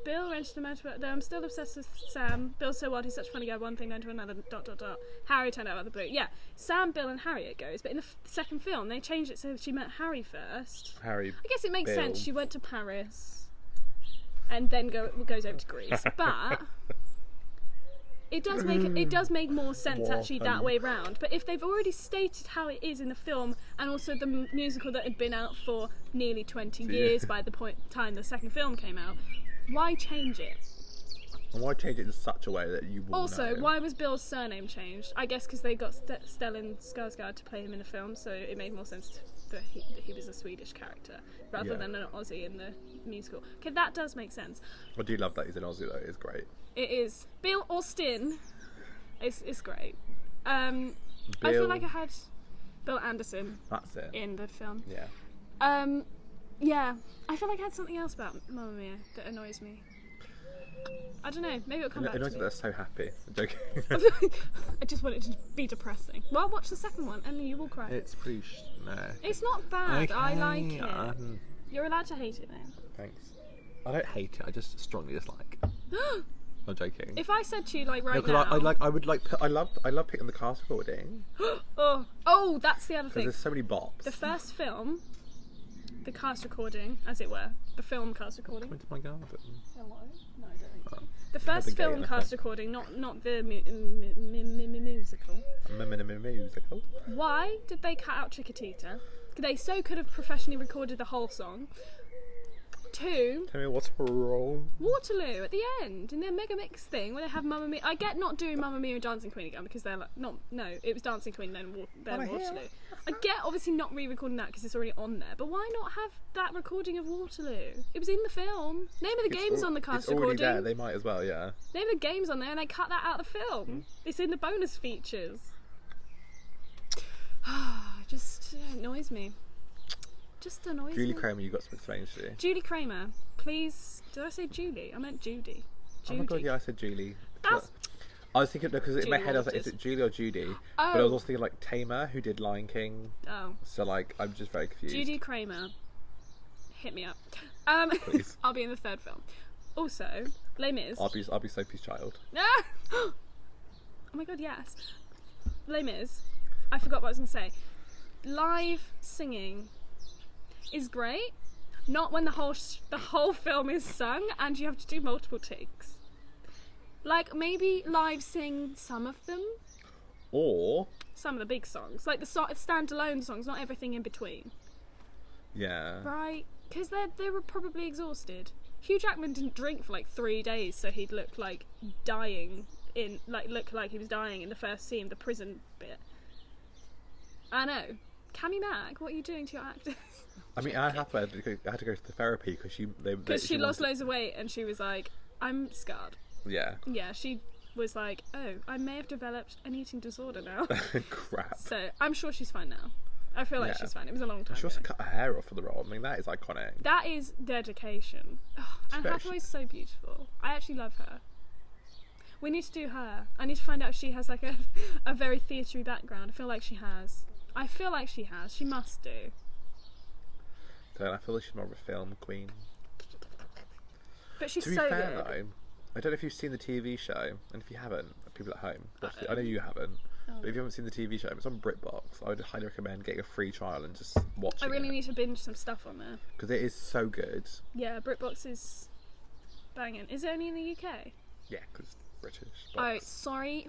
S1: Bill rented the motor. Though I'm still obsessed with Sam. Bill's so wild, he's such a funny guy. One thing led to another. ... Harry turned out of the blue. Yeah, Sam, Bill, and Harry it goes. But in the second film, they changed it so she met Harry first.
S2: Harry.
S1: I guess it makes sense. She went to Paris, and then goes over to Greece. But it does make more sense actually that way round. But if they've already stated how it is in the film, and also the musical that had been out for nearly 20 years by the time the second film came out. Why change it?
S2: And why change it in such a way that you will
S1: Also,
S2: know?
S1: why was Bill's surname changed? I guess because they got Stellan Skarsgård to play him in the film, so it made more sense that he was a Swedish character rather than an Aussie in the musical. Okay, that does make sense.
S2: I do love that he's an Aussie though. It's great.
S1: It is. Bill Austin is great. I feel like I had Bill Anderson.
S2: That's it.
S1: In the film.
S2: Yeah.
S1: Yeah, I feel like I had something else about Mamma Mia that annoys me. I don't know, maybe it'll come back to me.
S2: It annoys me that they're so happy. I'm joking.
S1: I just want it to be depressing. Well, watch the second one and you will cry.
S2: It's pretty... no.
S1: It's not bad, okay. I like it. You're allowed to hate it then.
S2: Thanks. I don't hate it, I just strongly dislike. I'm joking.
S1: If I said to you, like, right
S2: now... I love picking the cast recording.
S1: Oh, that's the other thing.
S2: Because there's so many bops.
S1: The first film... The cast recording, as it were. The film cast recording.
S2: Come into my garden.
S1: Hello? No, I don't think so. The first film cast recording, not the musical.
S2: Musical.
S1: Why did they cut out Chiquitita? They could have professionally recorded the whole song. 2.
S2: Tell me what's wrong.
S1: Waterloo at the end in their mega mix thing where they have Mamma Mia. I get not doing Mamma Mia and Dancing Queen again because they're like no, it was Dancing Queen then Waterloo. I get obviously not re-recording that because it's already on there, but why not have that recording of Waterloo? It was in the film. Name of the Game's on the cast recording.
S2: It's already there. They might as well, yeah.
S1: Name of the Game's on there, and they cut that out of the film. It's in the bonus features. Just annoys me. Just annoys
S2: Julie
S1: me.
S2: Kramer, you got some explaining to do.
S1: Julie Kramer, please. Did I say Julie? I meant Judy.
S2: Oh my god, yeah, I said Julie. I was thinking, because in my head I was like, is it Julie or Judy? Oh. But I was also thinking like Tamer, who did Lion King.
S1: Oh.
S2: So like, I'm just very confused.
S1: Judy Kramer, hit me up.
S2: Please.
S1: I'll be in the third film. Also, Les Mis.
S2: I'll be Sophie's child.
S1: Oh my god, yes. Les Mis. I forgot what I was going to say. Live singing is great. Not when the whole film is sung and you have to do multiple takes. Like, maybe live sing some of them.
S2: Or
S1: some of the big songs. Like the standalone songs, not everything in between.
S2: Yeah.
S1: Right? Because they were probably exhausted. Hugh Jackman didn't drink for like 3 days, so he'd look like dying look like he was dying in the first scene, the prison bit. I know. Cammy Mack, what are you doing to your actors?
S2: I mean, I had to go to the therapy because she
S1: lost loads of weight and she was like, I'm scarred.
S2: Yeah.
S1: Yeah, she was like, oh, I may have developed an eating disorder now.
S2: Crap.
S1: So I'm sure she's fine now. I feel like she's fine. It was a long time
S2: ago. She also cut her hair off for the role. I mean, that is iconic.
S1: That is dedication. Oh, Anne Hathaway's so beautiful. I actually love her. We need to do her. I need to find out if she has like a very theatre-y background. I feel like she has. She must do.
S2: I feel like she's more of a film queen.
S1: But she's
S2: so good.
S1: To be
S2: fair, though, I don't know if you've seen the TV show, and if you haven't, people at home, I know you haven't, but if you haven't seen the TV show, it's on BritBox. I would highly recommend getting a free trial and just watching it.
S1: I really need to binge some stuff on there.
S2: Because it is so good.
S1: Yeah, BritBox is banging. Is it only in the UK?
S2: Yeah, because British.
S1: Oh, sorry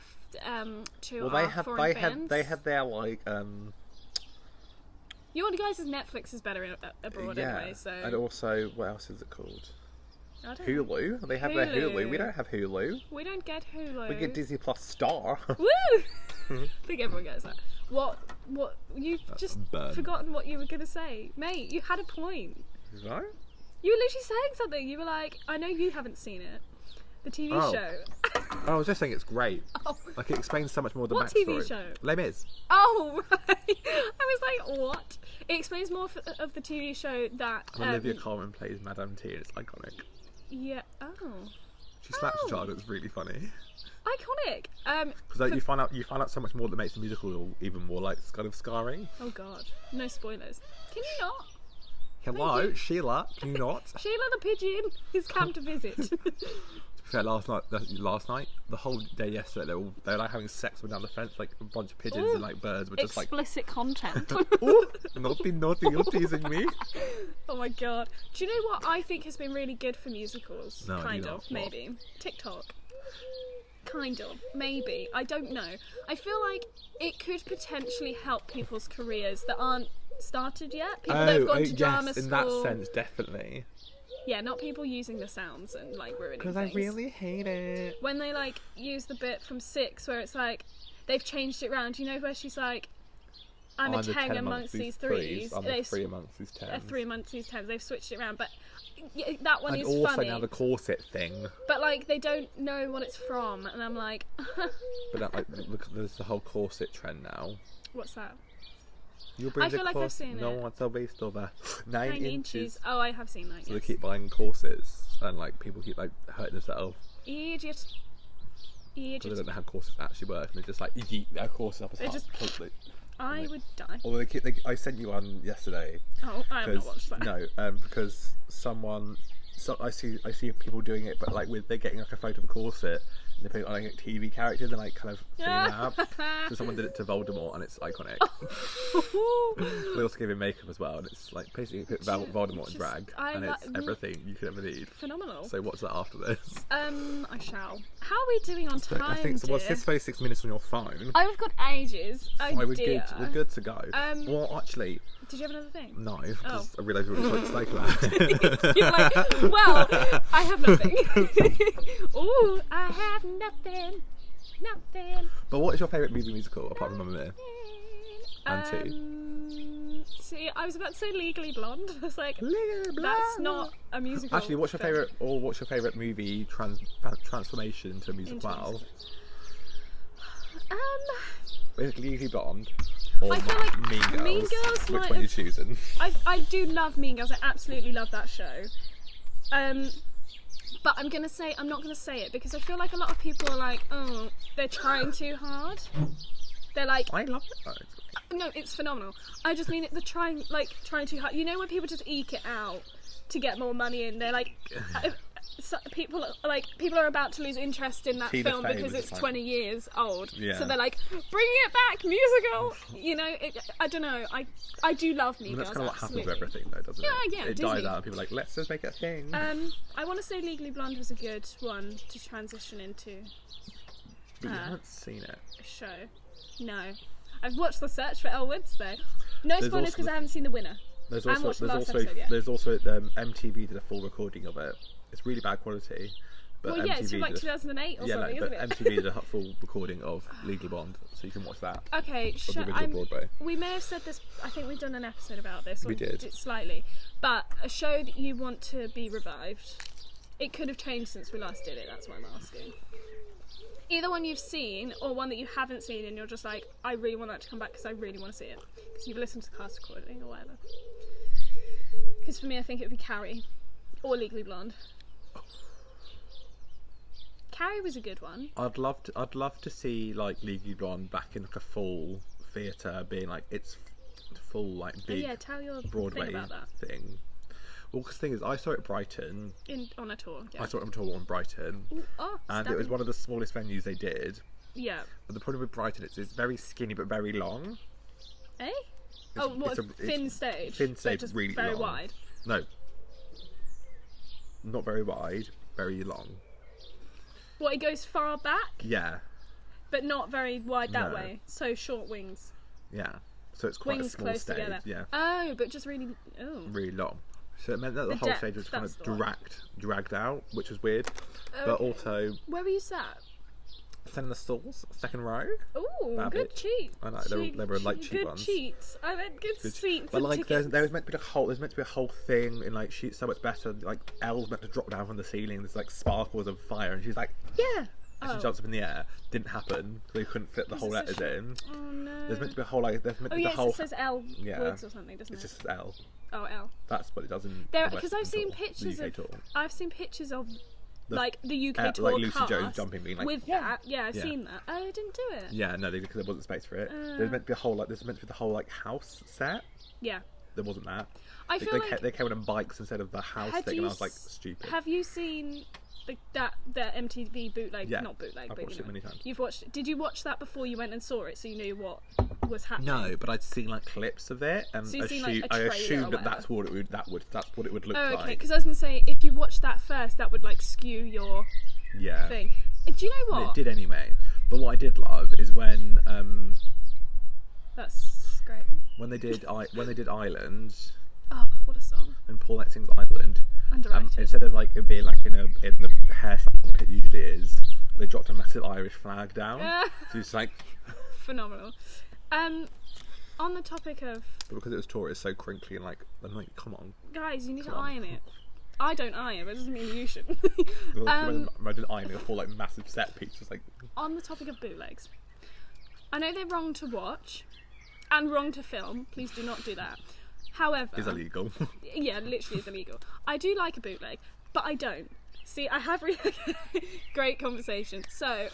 S1: to
S2: our foreign fans. They have their like
S1: You guys' Netflix is better abroad anyway, so.
S2: And also, what else is it called?
S1: I don't
S2: Hulu.
S1: know.
S2: They have their Hulu. We don't have Hulu.
S1: We don't get Hulu.
S2: We get Disney Plus Star.
S1: Woo! I think everyone gets that. What? You've just forgotten what you were going to say. Mate, you had a point.
S2: Right?
S1: You were literally saying something. You were like, I know you haven't seen it. The TV show.
S2: I was just saying it's great. Oh. Like, it explains so much more than
S1: what
S2: backstory.
S1: What TV show?
S2: Les Mis.
S1: Oh, right. I was like, what? It explains more of the TV show that...
S2: Olivia Colman plays Madame T, and it's iconic.
S1: Yeah, oh.
S2: She slaps a child, it's really funny.
S1: Iconic.
S2: Because you find out so much more that makes the musical even more like kind of scarring.
S1: Oh god, no spoilers. Can you not?
S2: Hello, Sheila. Can you not?
S1: Sheila the pigeon has come to visit.
S2: To be fair, last night, the whole day yesterday, they were like having sex down the fence, like a bunch of pigeons and like birds were just
S1: explicit content.
S2: Ooh, naughty, you're teasing me.
S1: Oh my god. Do you know what I think has been really good for musicals?
S2: No,
S1: kind of, maybe. TikTok. Kind of, maybe. I don't know. I feel like it could potentially help people's careers that aren't started yet. People that have gone to drama school.
S2: In that sense, definitely.
S1: Yeah, not people using the sounds and like ruining things.
S2: Because I really hate it.
S1: When they like use the bit from 6 where it's like they've changed it round. You know where she's like, I'm a 10 amongst these threes.
S2: I'm a 3 amongst these 10s.
S1: 3 amongst these 10s. They've switched it around, but that one is funny.
S2: And also now the corset thing.
S1: But like they don't know what it's from, and I'm like.
S2: But look, there's the whole corset trend now.
S1: What's that?
S2: I
S1: feel like I've seen it.
S2: No one's a waist over 9 inches.
S1: Oh, I have seen that.
S2: So they keep buying corsets, and like people keep like hurting themselves.
S1: Idiot.
S2: Because they don't know how corsets actually work, and they just like yeet their corset up as hard.
S1: I would die.
S2: Although I sent you one yesterday.
S1: Oh, I have not watched that.
S2: No, because I see people doing it, but like they're getting like a photo of a corset, They put it on like TV characters and like kind of sing out. So someone did it to Voldemort and it's iconic. They also gave him makeup as well, and it's like basically put Voldemort in drag, and it's everything you could ever need.
S1: Phenomenal.
S2: So watch that after this.
S1: I shall. How are we doing on time?
S2: I think so. What's this 36 minutes on your phone?
S1: I've got ages. Oh dear.
S2: We're good to go. Well, actually.
S1: Did you have another thing?
S2: No, because I realised we were going to like that.
S1: You're like, well, I have nothing. Ooh, I have nothing.
S2: But what is your favourite movie musical apart from Mamma Mia? And
S1: see, I was about to say Legally Blonde. I was like, that's not a musical.
S2: Actually, what's your favourite movie transformation into a musical? Legally Blonde. Or
S1: I feel like
S2: Mean Girls.
S1: Mean Girls.
S2: Which one are you choosing?
S1: I do love Mean Girls. I absolutely love that show. But I'm not gonna say it because I feel like a lot of people are like, oh, they're trying too hard. They're like,
S2: I love it.
S1: No, it's phenomenal. I just mean it. They're trying too hard. You know when people just eke it out to get more money in? They're like, people are about to lose interest in that film because it's 20 years old. Yeah. So they're like, bring it back, musical. You know, I don't know. I do love Mean Girls.
S2: That's kind of what happens with everything, though, doesn't it?
S1: Yeah.
S2: It dies out, and people are like, let's just make it a thing.
S1: I want to say Legally Blonde was a good one to transition into.
S2: But you haven't seen it.
S1: A show. No. I've watched The Search for Elle Woods, though. No spoilers because I haven't seen The Winner.
S2: There's also MTV did a full recording of it. It's really bad quality. But
S1: well, yeah, it's from like 2008 or something, isn't it?
S2: MTV did a full recording of Legally Blonde, so you can watch that.
S1: Okay, we may have said this. I think we've done an episode about this.
S2: We did
S1: slightly, but a show that you want to be revived. It could have changed since we last did it. That's why I'm asking. Either one you've seen or one that you haven't seen, and you're just like, I really want that to come back because I really want to see it because you've listened to the cast recording or whatever. Because for me, I think it would be Carrie or Legally Blonde. Carrie was a good one.
S2: I'd love to see like Legally Blonde back in like a full theatre, being like it's full like big
S1: tell your
S2: Broadway
S1: thing about that.
S2: thing. Well, because the thing is, I saw it at Brighton.
S1: On a tour. Yeah.
S2: I saw it on a tour in Brighton.
S1: Ooh,
S2: and it was one of the smallest venues they did.
S1: Yeah.
S2: But the problem with Brighton is it's very skinny but very long.
S1: Eh? Thin stage?
S2: Thin stage,
S1: just
S2: really
S1: very
S2: long.
S1: Wide?
S2: No. Not very wide, very long.
S1: What, it goes far back?
S2: Yeah.
S1: But not very wide that way. So short wings.
S2: Yeah. So it's quite
S1: wings
S2: a small
S1: close
S2: stage.
S1: Together.
S2: Yeah.
S1: Oh, but just really
S2: long. So it meant that the whole stage was kind of dragged out, which was weird. Okay. But also,
S1: where were you sat?
S2: Sat in the stalls, second row.
S1: Ooh, good cheat.
S2: I know they were like cheap ones.
S1: Good cheats. I meant good seats.
S2: But like, there was meant to be a whole thing in like She's So Much Better. Like Elle's meant to drop down from the ceiling. There's like sparkles of fire, and she's like,
S1: yeah.
S2: And she jumps up in the air. Didn't happen. They couldn't fit the whole letters in.
S1: Oh no.
S2: There's meant to be a whole like. There's meant to be the whole.
S1: It says Elle Woods or something, doesn't it?
S2: It's just Elle.
S1: Oh, Elle.
S2: That's what it does in.
S1: Because I've seen pictures of like the UK tour
S2: like Lucy
S1: cast
S2: Jones jumping, being like,
S1: with that. Yeah, I've seen that. Oh, I didn't do it.
S2: Yeah, no, because there wasn't space for it. There's meant to be a whole the whole like house set.
S1: Yeah.
S2: There wasn't that.
S1: I feel like
S2: they came on bikes instead of the house thing, and I was like, stupid.
S1: Have you seen the MTV bootleg?
S2: Yeah,
S1: not bootleg,
S2: I've watched it many times.
S1: You've watched. Did you watch that before you went and saw it, so you knew what was happening?
S2: No, but I'd seen like clips of it, and
S1: so
S2: I assumed that's what it would look like.
S1: Okay, because I was gonna say if you watched that first, that would like skew your thing. Do you know what?
S2: And it did anyway. But what I did love is when
S1: that's great.
S2: When they did Island.
S1: Oh, what a song!
S2: And Paulette sings Island.
S1: Underrated.
S2: Instead of like it being like in the hairstyle like it usually is, they dropped a massive Irish flag down. So it's like
S1: phenomenal. On the topic of,
S2: but because it was tour, it's so crinkly and like I'm like, come on,
S1: guys, you need to iron it. I don't iron, but it doesn't mean you should.
S2: Imagine ironing a full like massive set piece, just like. On
S1: the topic of bootlegs, I know they're wrong to watch and wrong to film. Please do not do that. However,
S2: it's illegal.
S1: Yeah, literally is illegal. I do like a bootleg, but I don't. See, I have really great conversation. So,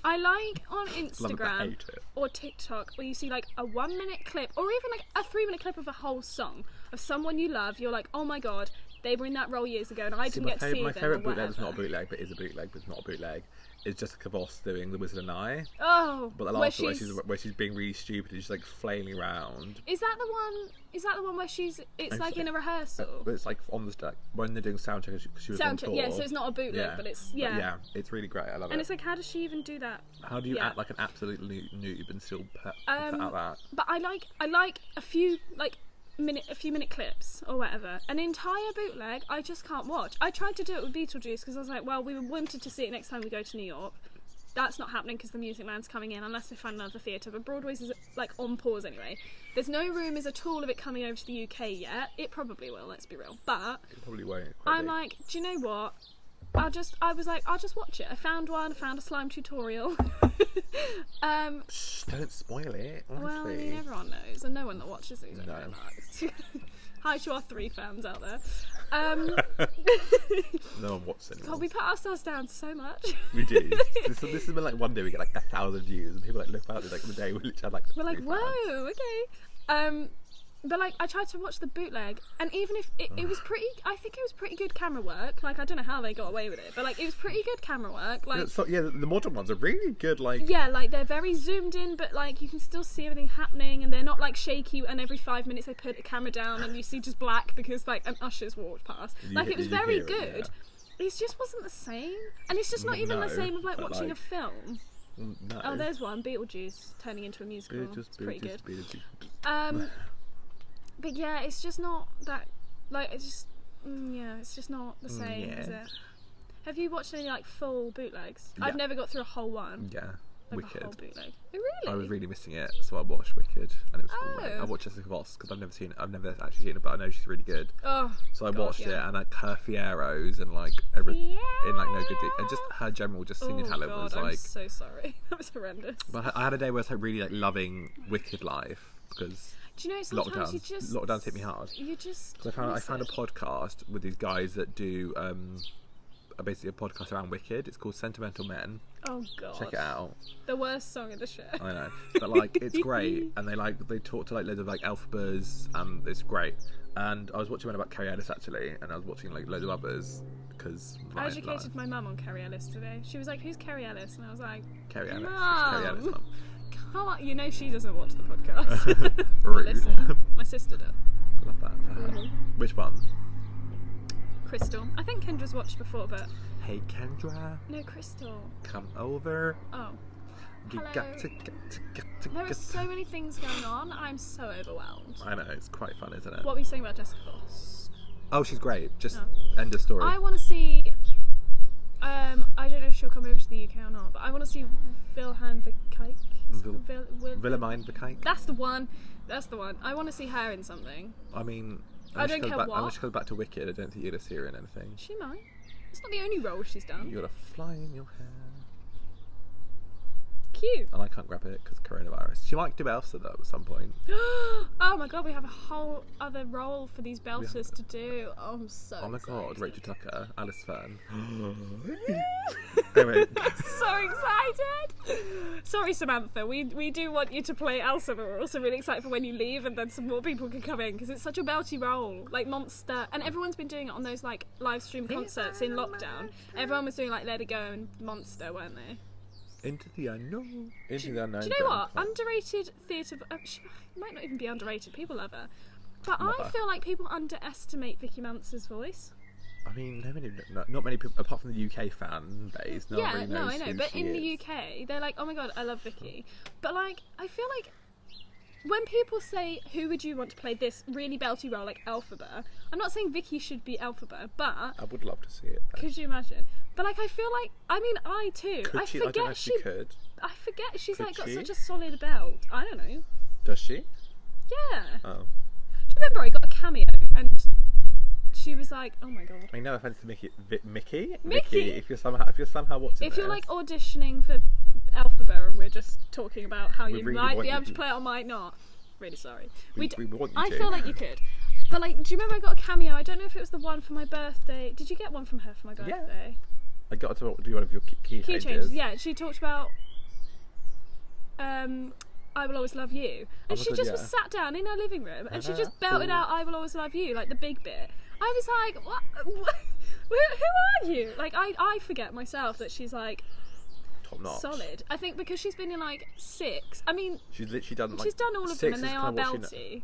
S1: I like on Instagram or TikTok where you see like a 1 minute clip or even like a 3 minute clip of a whole song of someone you love. You're like, oh my god, They were in that role years ago, and I didn't get to see them.
S2: My favourite bootleg is not a bootleg, but is a bootleg, but it's not a bootleg. It's Jessica Voss doing The Wizard and I.
S1: Oh,
S2: but the last one where she's being really stupid, and she's like flailing around.
S1: Is that the one? Is that the one where it's like in a rehearsal?
S2: But it's like on the when they're doing soundcheck. She was on tour.
S1: Yeah. So it's not a bootleg, but it's
S2: it's really great. I love it.
S1: And it's like, how does she even do that?
S2: How do you act like an absolute noob and still put out that?
S1: But I like a few minute clips or whatever. An entire bootleg I just can't watch. I tried to do it with Beetlejuice because I was like, well, we wanted to see it next time we go to New York. That's not happening because the Music Man's coming in unless they find another theatre, but Broadway's is like on pause anyway. There's no rumours at all of it coming over to the UK yet. It probably will, let's be real, but
S2: it probably won't.
S1: I'm like, do you know what, I was like, I'll just watch it. I found a slime tutorial.
S2: Shh, don't spoil it, honestly.
S1: Well, I mean, everyone knows, and no one that watches these
S2: no.
S1: Hi to our 3 fans out there.
S2: No one watches anymore.
S1: God, we put ourselves down so much.
S2: We do. This has been like one day we get like 1,000 views, and people like look out like the day we literally had like.
S1: We're like, whoa, okay. But like, I tried to watch the bootleg, and even if it was pretty, I think it was pretty good camera work. Like, I don't know how they got away with it, but like, it was pretty good camera work. Like,
S2: the modern ones are really good. Like,
S1: yeah, like they're very zoomed in, but like you can still see everything happening, and they're not like shaky. And every 5 minutes they put the camera down, and you see just black because like an usher's walked past. Like, it was very good. It just wasn't the same, and it's just not even the same of like watching a film.
S2: No.
S1: Oh, there's one, Beetlejuice turning into a musical. It's pretty good. But yeah, it's just not that, like, it's just not the same, is it? Have you watched any, like, full bootlegs? Yeah. I've never got through a whole one.
S2: Yeah,
S1: like Wicked. A whole bootleg. Oh, really?
S2: I was really missing it, so I watched Wicked, and it was great. I watched Jessica Voss, because I've never actually seen it, but I know she's really good.
S1: Oh,
S2: so I watched it, and like her Fieros, and like everything, in like No Good Deed, and just her general just singing talent was like...
S1: I'm so sorry. That was horrendous.
S2: But I had a day where I was like really like loving Wicked life, because...
S1: Do you know, sometimes
S2: lockdowns hit me hard. I found a podcast with these guys that do basically a podcast around Wicked. It's called Sentimental Men.
S1: Oh god.
S2: Check it out.
S1: The worst song of the show.
S2: I know. But like it's great, and they talk to like loads of like alphabas, and it's great. And I was watching one about Carrie Ellis actually, and I was watching like loads of others because
S1: I educated my mum on Carrie Ellis today. She was like, "Who's Carrie Ellis?" And I was like,
S2: "Carrie Ellis."
S1: Mum.
S2: Carrie Ellis, Mum.
S1: Come on, you know she doesn't watch the podcast.
S2: Rude.
S1: Listen, my sister does.
S2: I love that for her. Mm-hmm. Which one?
S1: Crystal. I think Kendra's watched before, but...
S2: Hey Kendra.
S1: No, Crystal.
S2: Come over.
S1: Oh.
S2: You
S1: Hello.
S2: got to
S1: There are so many things going on. I'm so overwhelmed.
S2: I know, it's quite fun, isn't it?
S1: What were you saying about Jessica Voss?
S2: Oh, she's great. Just end of story.
S1: I want to see... I don't know if she'll come over to the UK or not, but I want to see Wilhelm Verkijk.
S2: Wilhelmine Verkijk.
S1: That's the one. I want to see her in something.
S2: I mean,
S1: I don't care what.
S2: Unless she comes back to Wicked, I don't think you're going to see her in anything.
S1: She might. It's not the only role she's done.
S2: You got a fly in your hair.
S1: Cute.
S2: And I can't grab it because coronavirus. She might do Elsa though at some point.
S1: Oh my god, we have a whole other role for these belters to do. Oh, I'm so excited.
S2: Oh my god, Rachel Tucker, Alice Fern. Anyway.
S1: So excited. Sorry Samantha, we do want you to play Elsa, but we're also really excited for when you leave and then some more people can come in because it's such a belty role. Like Monster, and everyone's been doing it on those like live stream concerts in lockdown. Everyone was doing like Let It Go and Monster, weren't they?
S2: Into the unknown. Into the unknown.
S1: Do you know what? Underrated theatre. She might not even be underrated. People love her, but I feel like people underestimate Vicky Mance's voice.
S2: I mean, not many people, apart from the UK fan base. No one really knows
S1: I know.
S2: who
S1: But
S2: she
S1: in
S2: is.
S1: the UK, they're like, "Oh my god, I love Vicky." But like, I feel like when people say, "Who would you want to play this really belty role like Elphaba?" I'm not saying Vicky should be Elphaba, but
S2: I would love to see it.
S1: Could you imagine? But like, I feel like, I mean, I too.
S2: Could she? I don't know if she could.
S1: I forget she's
S2: Could
S1: like got
S2: she?
S1: such a solid belt. I don't know.
S2: Does she?
S1: Yeah.
S2: Oh.
S1: Do you remember I got a cameo and she was like, "Oh my god."
S2: I mean, no offense to Mickey.
S1: Mickey?
S2: If you're somehow watching
S1: If you're like auditioning for Elphaba and we're just talking about how you
S2: really
S1: might be able to play it or might not, really sorry.
S2: We want you
S1: I
S2: to.
S1: feel like you could. But like, do you remember I got a cameo? I don't know if it was the one for my birthday. Did you get one from her for my birthday?
S2: Yeah. I got to do one of your key changes.
S1: Yeah, she talked about I Will Always Love You. And she just was sat down in her living room and she just belted out I Will Always Love You, like the big bit. I was like, what? Who are you? Like, I forget myself that she's like
S2: top notch,
S1: solid. I think because she's been in like 6. I mean,
S2: she's literally done. Like,
S1: she's done all of them, and they are belty.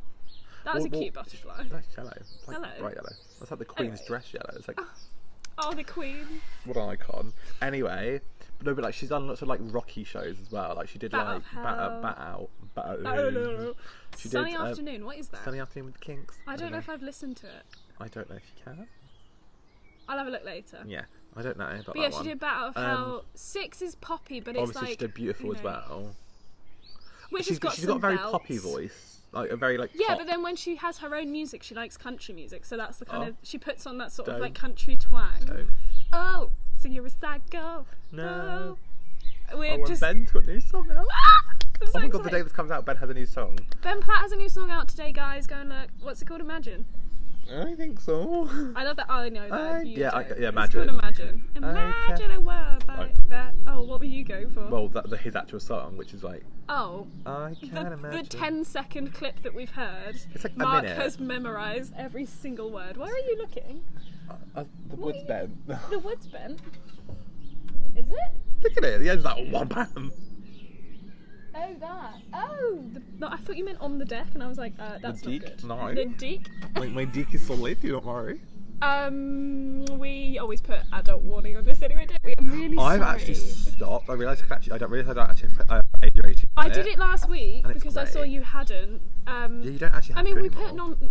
S1: That was a cute butterfly.
S2: That's yellow. Like
S1: hello.
S2: Bright yellow. That's like the Queen's dress yellow. It's like.
S1: Oh, the Queen.
S2: What an icon. Anyway, no, but like she's done lots of like Rocky shows as well. Like she did like Bat Out. She
S1: Sunny
S2: did,
S1: Afternoon. What is that?
S2: Sunny Afternoon with the Kinks.
S1: I don't know if I've listened to it.
S2: I don't know if you can.
S1: I'll have a look later.
S2: Yeah, I don't know about
S1: but
S2: that
S1: she did Bat Out of Hell. 6 is poppy, but it's
S2: obviously
S1: like...
S2: she did Beautiful as well.
S1: Which
S2: she's got a very poppy voice. Like a very like
S1: yeah, but then when she has her own music, she likes country music, so that's the kind of she puts on that sort of like country twang. Oh, so you're a psycho.
S2: No.
S1: We're just...
S2: Ben's got a new song out.
S1: So
S2: oh my god, the day this comes out, Ben has a new song.
S1: Ben Platt has a new song out today, guys. Go and look. What's it called? Imagine.
S2: I think so.
S1: I love that. I know that.
S2: Yeah, Imagine.
S1: It's called Imagine. Imagine a world like that. Oh, what were you going for?
S2: Well, his actual song, which is like...
S1: Oh.
S2: I can't imagine.
S1: The 10-second clip that we've heard.
S2: It's like
S1: Mark
S2: a minute.
S1: has memorised every single word. Where are you looking?
S2: The wood's bent.
S1: The wood's bent? Is it?
S2: Look at it. The end's like one bam.
S1: Oh, that. Oh! No, I thought you meant on the deck, and I was like, that's
S2: the
S1: not good.
S2: No.
S1: The deek?
S2: My deek is solid, you don't worry.
S1: We always put adult warning on this anyway, don't we? I'm really sorry.
S2: I've actually stopped. I realised I don't actually put age rating on
S1: I did it last week because I saw you hadn't.
S2: Yeah, you don't actually have to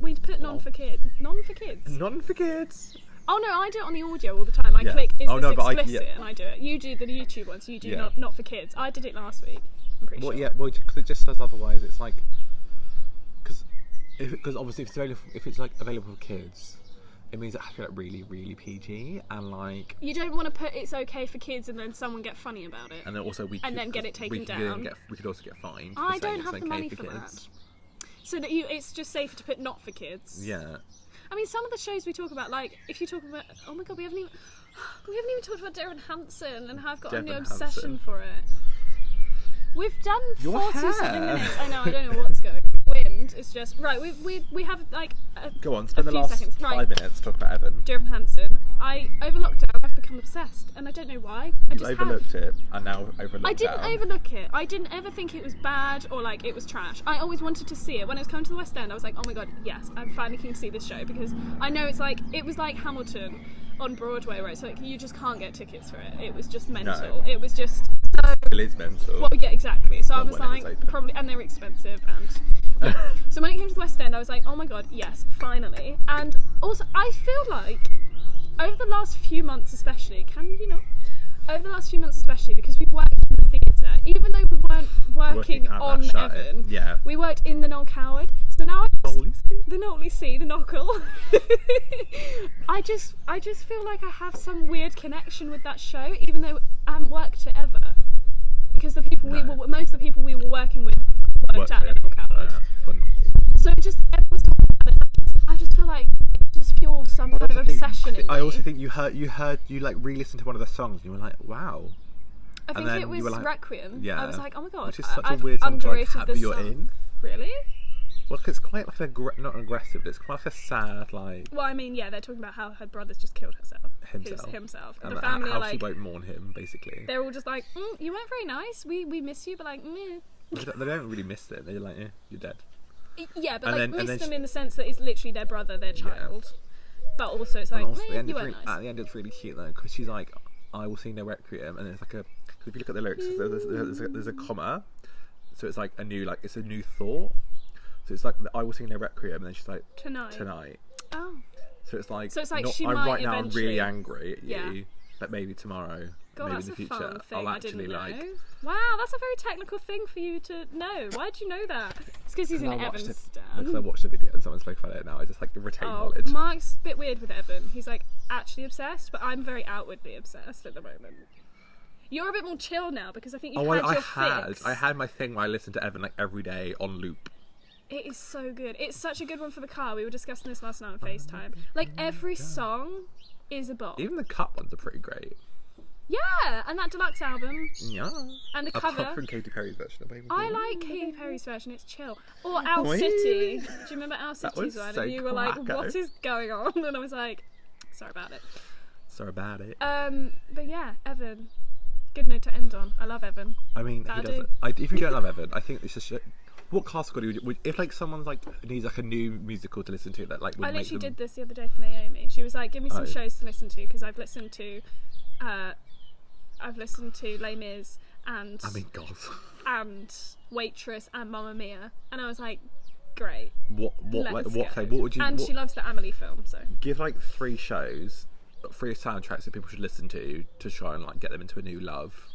S1: we put non for kids. Non for kids.
S2: Non for kids.
S1: Oh no, I do it on the audio all the time. I click is this explicit and I do it. You do the YouTube ones, you do not for kids. I did it last week. I'm pretty sure.
S2: Yeah, well, because it just says otherwise. It's like because obviously if it's like available for kids, it means it has to be like really, really PG and like. You don't
S1: want to put it's okay for kids and then someone get funny about it.
S2: And then also then
S1: get it taken down.
S2: We could also get fined.
S1: I don't have the money for that. So that it's just safer to put not for kids.
S2: Yeah.
S1: I mean, some of the shows we talk about, like if you talk about, oh my god, we haven't even talked about Darren Hanson and how I've got a new obsession for it. We've done 40-something minutes. I know, I don't know what's going. Wind. It's just right. We have like.
S2: Go on, spend the last
S1: seconds.
S2: 5 minutes to talk about Evan.
S1: Darren Hanson. Over lockdown, I've become obsessed, and I don't know why.
S2: You overlooked it, and now overlooked.
S1: I didn't overlook it. I didn't ever think it was bad or like it was trash. I always wanted to see it. When it was coming to the West End, I was like, oh my god, yes, I'm finally going to see this show because I know it was like Hamilton on Broadway, where it's like you just can't get tickets for it. It was just mental.
S2: No.
S1: It was just.
S2: It is mental.
S1: Well, yeah, exactly. So I was like, probably, and they were expensive, and so when it came to the West End, I was like, oh my god, yes, finally. And also, I feel like over the last few months, especially, because we worked in the theatre, even though we weren't working on Evan, we worked in the Noel Coward. So now the Notley Sea, the Knockle. I just feel like I have some weird connection with that show, even though I haven't worked it ever. Because most of the people we were working with worked at the Noel Coward. So everyone's talking about it. I just feel like it just fueled some kind of obsession in me.
S2: I also think you like re-listened to one of the songs and you were like, wow.
S1: I think it was Requiem.
S2: Yeah.
S1: I was like, oh my god,
S2: which is such a weird song to like have you're in.
S1: Really?
S2: Well, it's quite like not aggressive, but it's quite like a sad like.
S1: Well, I mean, yeah, they're talking about how her brother's just killed himself. And the family
S2: how
S1: are like,
S2: she won't mourn him, basically.
S1: They're all just like, you weren't very nice. We miss you, but like, meh.
S2: They don't really miss them. They're like, you're dead.
S1: Yeah, but miss them in the sense that it's literally their brother, their child. Yeah. But also, it's like, you weren't nice.
S2: At the end, it's really cute though, because she's like, I will sing no Requiem, and it's like if you look at the lyrics, there's a comma, so it's like it's a new thought. So it's like I will sing no Requiem, and then she's like tonight. Oh. So it's like
S1: she might
S2: right now
S1: eventually...
S2: I'm really angry at you, but maybe tomorrow,
S1: God,
S2: maybe in the future,
S1: fun thing
S2: I'll actually
S1: like. Wow, that's a very technical thing for you to know. Why did you know that? It's because he's in Evan's stand.
S2: Because I watched the video and someone spoke about it now. I just like retain knowledge.
S1: Mark's a bit weird with Evan. He's like actually obsessed, but I'm very outwardly obsessed at the moment. You're a bit more chill now because I think you've had your fix.
S2: I had my thing where I listened to Evan like every day on loop.
S1: It is so good. It's such a good one for the car. We were discussing this last night on FaceTime. Like every song is a bop.
S2: Even the cut ones are pretty great.
S1: Yeah, and that deluxe album.
S2: Yeah.
S1: And the cover.
S2: Apart from Katy Perry's version of Baby
S1: I like Katy Perry's version, it's chill. Or Owl City. Do you remember Owl City's one?
S2: So
S1: and you were like, what is going on? And I was like, sorry about it. But yeah, Evan. Good note to end on. I love Evan.
S2: I mean, he doesn't. If you don't love Evan, I think it's just... What category would if like someone's like needs like a new musical to listen to that like would
S1: I literally
S2: make them...
S1: did this the other day for Naomi. She was like, give me some shows to listen to because I've listened to Les Mis and and Waitress and Mamma Mia, and I was like, great. What would you? And she loves the Amelie film, so
S2: give like 3 shows, 3 soundtracks that people should listen to try and like get them into a new love.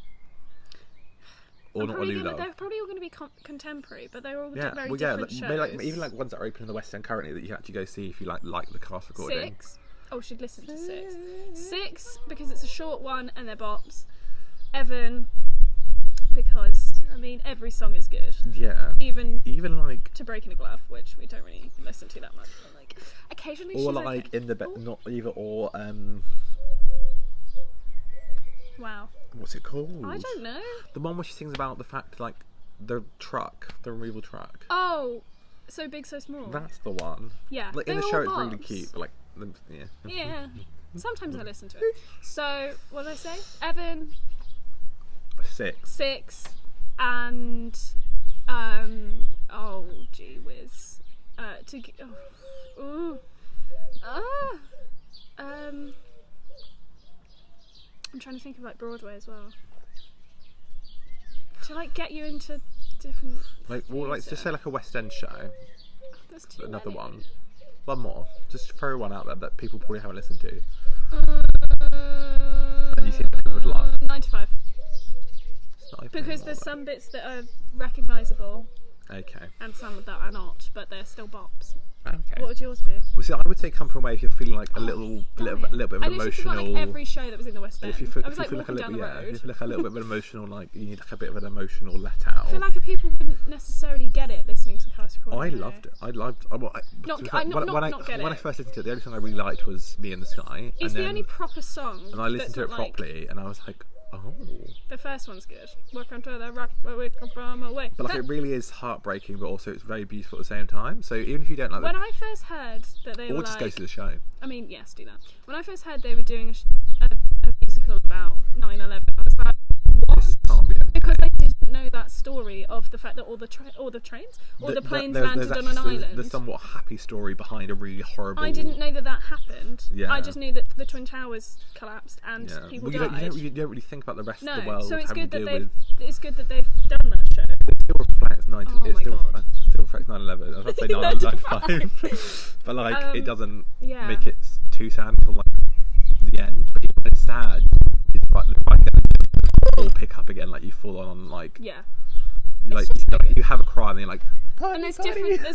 S2: Or not a new love.
S1: They're probably all going to be contemporary, but they're all very different shows.
S2: Like, even like ones that are open in the West End currently that you can actually go see if you like the cast recording.
S1: 6. Oh, she'd listen to 6. 6 because it's a short one and they're bops. Evan because I mean every song is good.
S2: Yeah. Even like
S1: To Break in a Glove, which we don't really listen to that much. But like occasionally.
S2: Or
S1: she's
S2: like
S1: okay.
S2: in the not either or.
S1: Wow.
S2: What's it called?
S1: I don't know.
S2: The one where she sings about the fact, like, the removal truck.
S1: Oh, So Big, So Small.
S2: That's the one.
S1: Yeah.
S2: Like, in the show, it's really cute, but, like, yeah.
S1: Yeah. Sometimes I listen to it. So, what did I say? Evan.
S2: 6.
S1: And, oh, gee whiz. I'm trying to think of like Broadway as well. To like get you into different.
S2: Like, well, like just say like a West End show.
S1: There's too
S2: Another
S1: many.
S2: one more. Just throw one out there that people probably haven't listened to. And you think people would love.
S1: 9 to 5.
S2: It's not
S1: Because there's some bits that are recognisable.
S2: Okay.
S1: And some that are not, but they're still bops.
S2: Okay.
S1: What would yours be?
S2: Well, see, I would say Come From Away if you're feeling like a little bit of emotional.
S1: I forgot like every show that was in the West End. I was like walking down the road.
S2: If you feel like a little bit of an emotional, like you need like a bit of an emotional let out.
S1: I feel like people wouldn't necessarily get it listening to the cast recording.
S2: I loved it. When I first listened to it, the only song I really liked was Me in the Sky.
S1: It's the only proper song.
S2: And I listened to it properly, and I was like, oh.
S1: The first one's good. Welcome to the rock where we come from away.
S2: But like it really is heartbreaking, but also it's very beautiful at the same time. So even if you don't like
S1: when I first heard that they were
S2: or just go to the show.
S1: I mean, yes, do that. When I first heard they were doing a musical about 9/11, I was like, what? Because I didn't know that story of the fact that all the planes landed on an island.
S2: There's somewhat happy story behind a really horrible.
S1: I didn't know that happened.
S2: Yeah.
S1: I just knew that the Twin Towers collapsed and people died.
S2: You don't really think about the rest of the world.
S1: So it's good that
S2: it's
S1: good that they've done that show.
S2: It still reflects 9/11. I was about to say 9/95, but like it doesn't make it too sad until like the end. But even when it's sad, it's like all pick up again. Like you fall on like you have a cry and you're like.
S1: And there's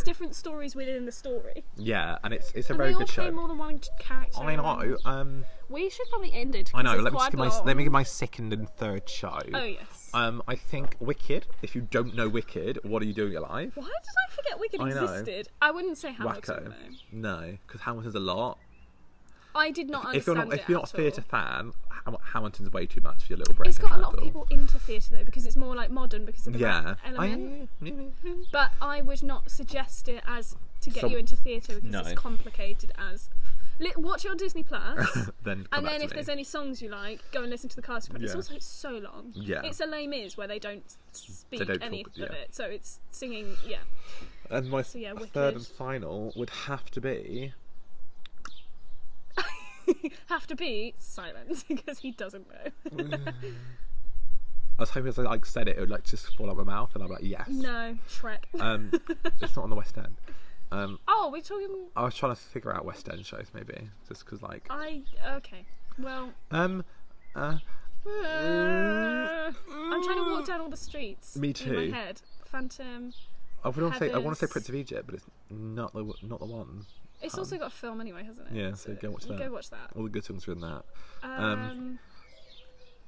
S1: different stories within the story.
S2: Yeah, and it's a very good show.
S1: They all play more than one character.
S2: I know.
S1: We should probably end it.
S2: I know. Let me give my second and third show.
S1: Oh yes.
S2: I think Wicked. If you don't know Wicked, what are you doing alive?
S1: Why did I forget Wicked existed? I wouldn't say Hamilton.
S2: Wacko. No, because Hamilton's a lot.
S1: I did not understand
S2: If you're not a theatre fan, Hamilton's way too much for your little brain.
S1: It's got a lot of people into theatre though, because it's more like modern because of the rap element. But I would not suggest it as to get you into theatre because it's complicated as. Watch it on Disney Plus,
S2: then
S1: if there's any songs you like, go and listen to the cast recording. It's also so long.
S2: Yeah.
S1: It's a Les Mis where they don't speak any of it, so it's singing. Yeah.
S2: And my third and final would have to be. Silence because he doesn't know. I was hoping as I like said it would like just fall out my mouth and I'm like yes.
S1: No, Shrek.
S2: It's not on the West End.
S1: We're talking.
S2: I was trying to figure out West End shows maybe just because like.
S1: Okay. Well. I'm trying to walk down all the streets.
S2: Me too.
S1: In my head, Phantom.
S2: I want to say Prince of Egypt, but it's not the one.
S1: It's also got a film anyway, hasn't it?
S2: Yeah, so go watch that.
S1: Go watch that.
S2: All the good songs are in that.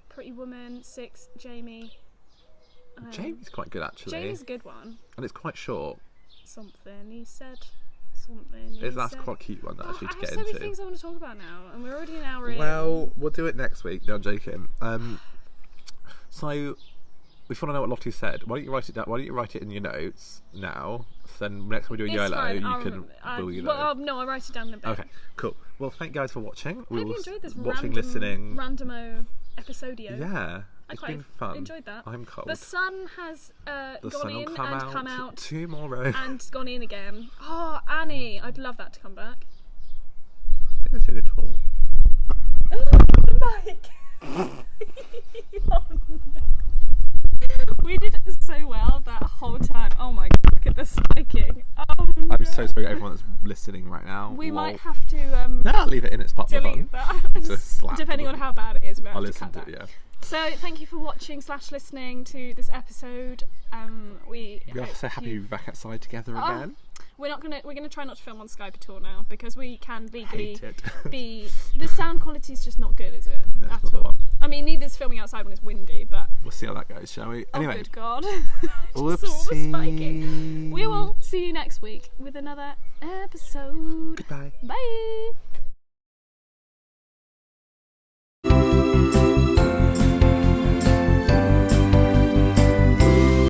S1: Pretty Woman, 6, Jamie.
S2: Jamie's quite good actually.
S1: Jamie's a good one.
S2: And it's quite short.
S1: Something he said. something.
S2: That's quite a cute one, actually, to get into.
S1: I have so many things I want to talk about now, and we're already an hour in.
S2: Well, we'll do it next week. No, I'm joking. So, if you want to know what Lottie said, why don't you write it down? Why don't you write it in your notes now? So then next time we do a YOLO, you can.
S1: No, I write it down in a bit.
S2: Okay, cool. Well, thank you guys for watching.
S1: I hope you enjoyed this
S2: listening.
S1: Randomo episodio.
S2: Yeah. It's been fun.
S1: Enjoyed that.
S2: I'm cold.
S1: The sun has gone in and come out
S2: tomorrow.
S1: And gone in again. Oh, Annie, I'd love that to come back.
S2: I think that's doing a tour.
S1: Mike! Oh, no. We did so well that whole time. Oh my god, look at the spiking. Oh, no.
S2: I'm so sorry everyone that's listening right now.
S1: We might have to
S2: no, leave it in, it's part of the fun.
S1: That. Depending on how bad it is, we'll have
S2: I'll
S1: to
S2: listen
S1: cut
S2: to
S1: that.
S2: it, yeah.
S1: So thank you for watching / listening to this episode. We
S2: are so happy to be back outside together again.
S1: We're gonna try not to film on Skype at all now because we can legally
S2: hate it.
S1: be. The sound quality is just not good, is it?
S2: No,
S1: at all. I mean, neither's filming outside when it's windy, but
S2: we'll see how that goes, shall we? Anyway.
S1: Oh good God!
S2: Whoopsie.
S1: Saw all the spiking. We will see you next week with another episode.
S2: Goodbye.
S1: Bye.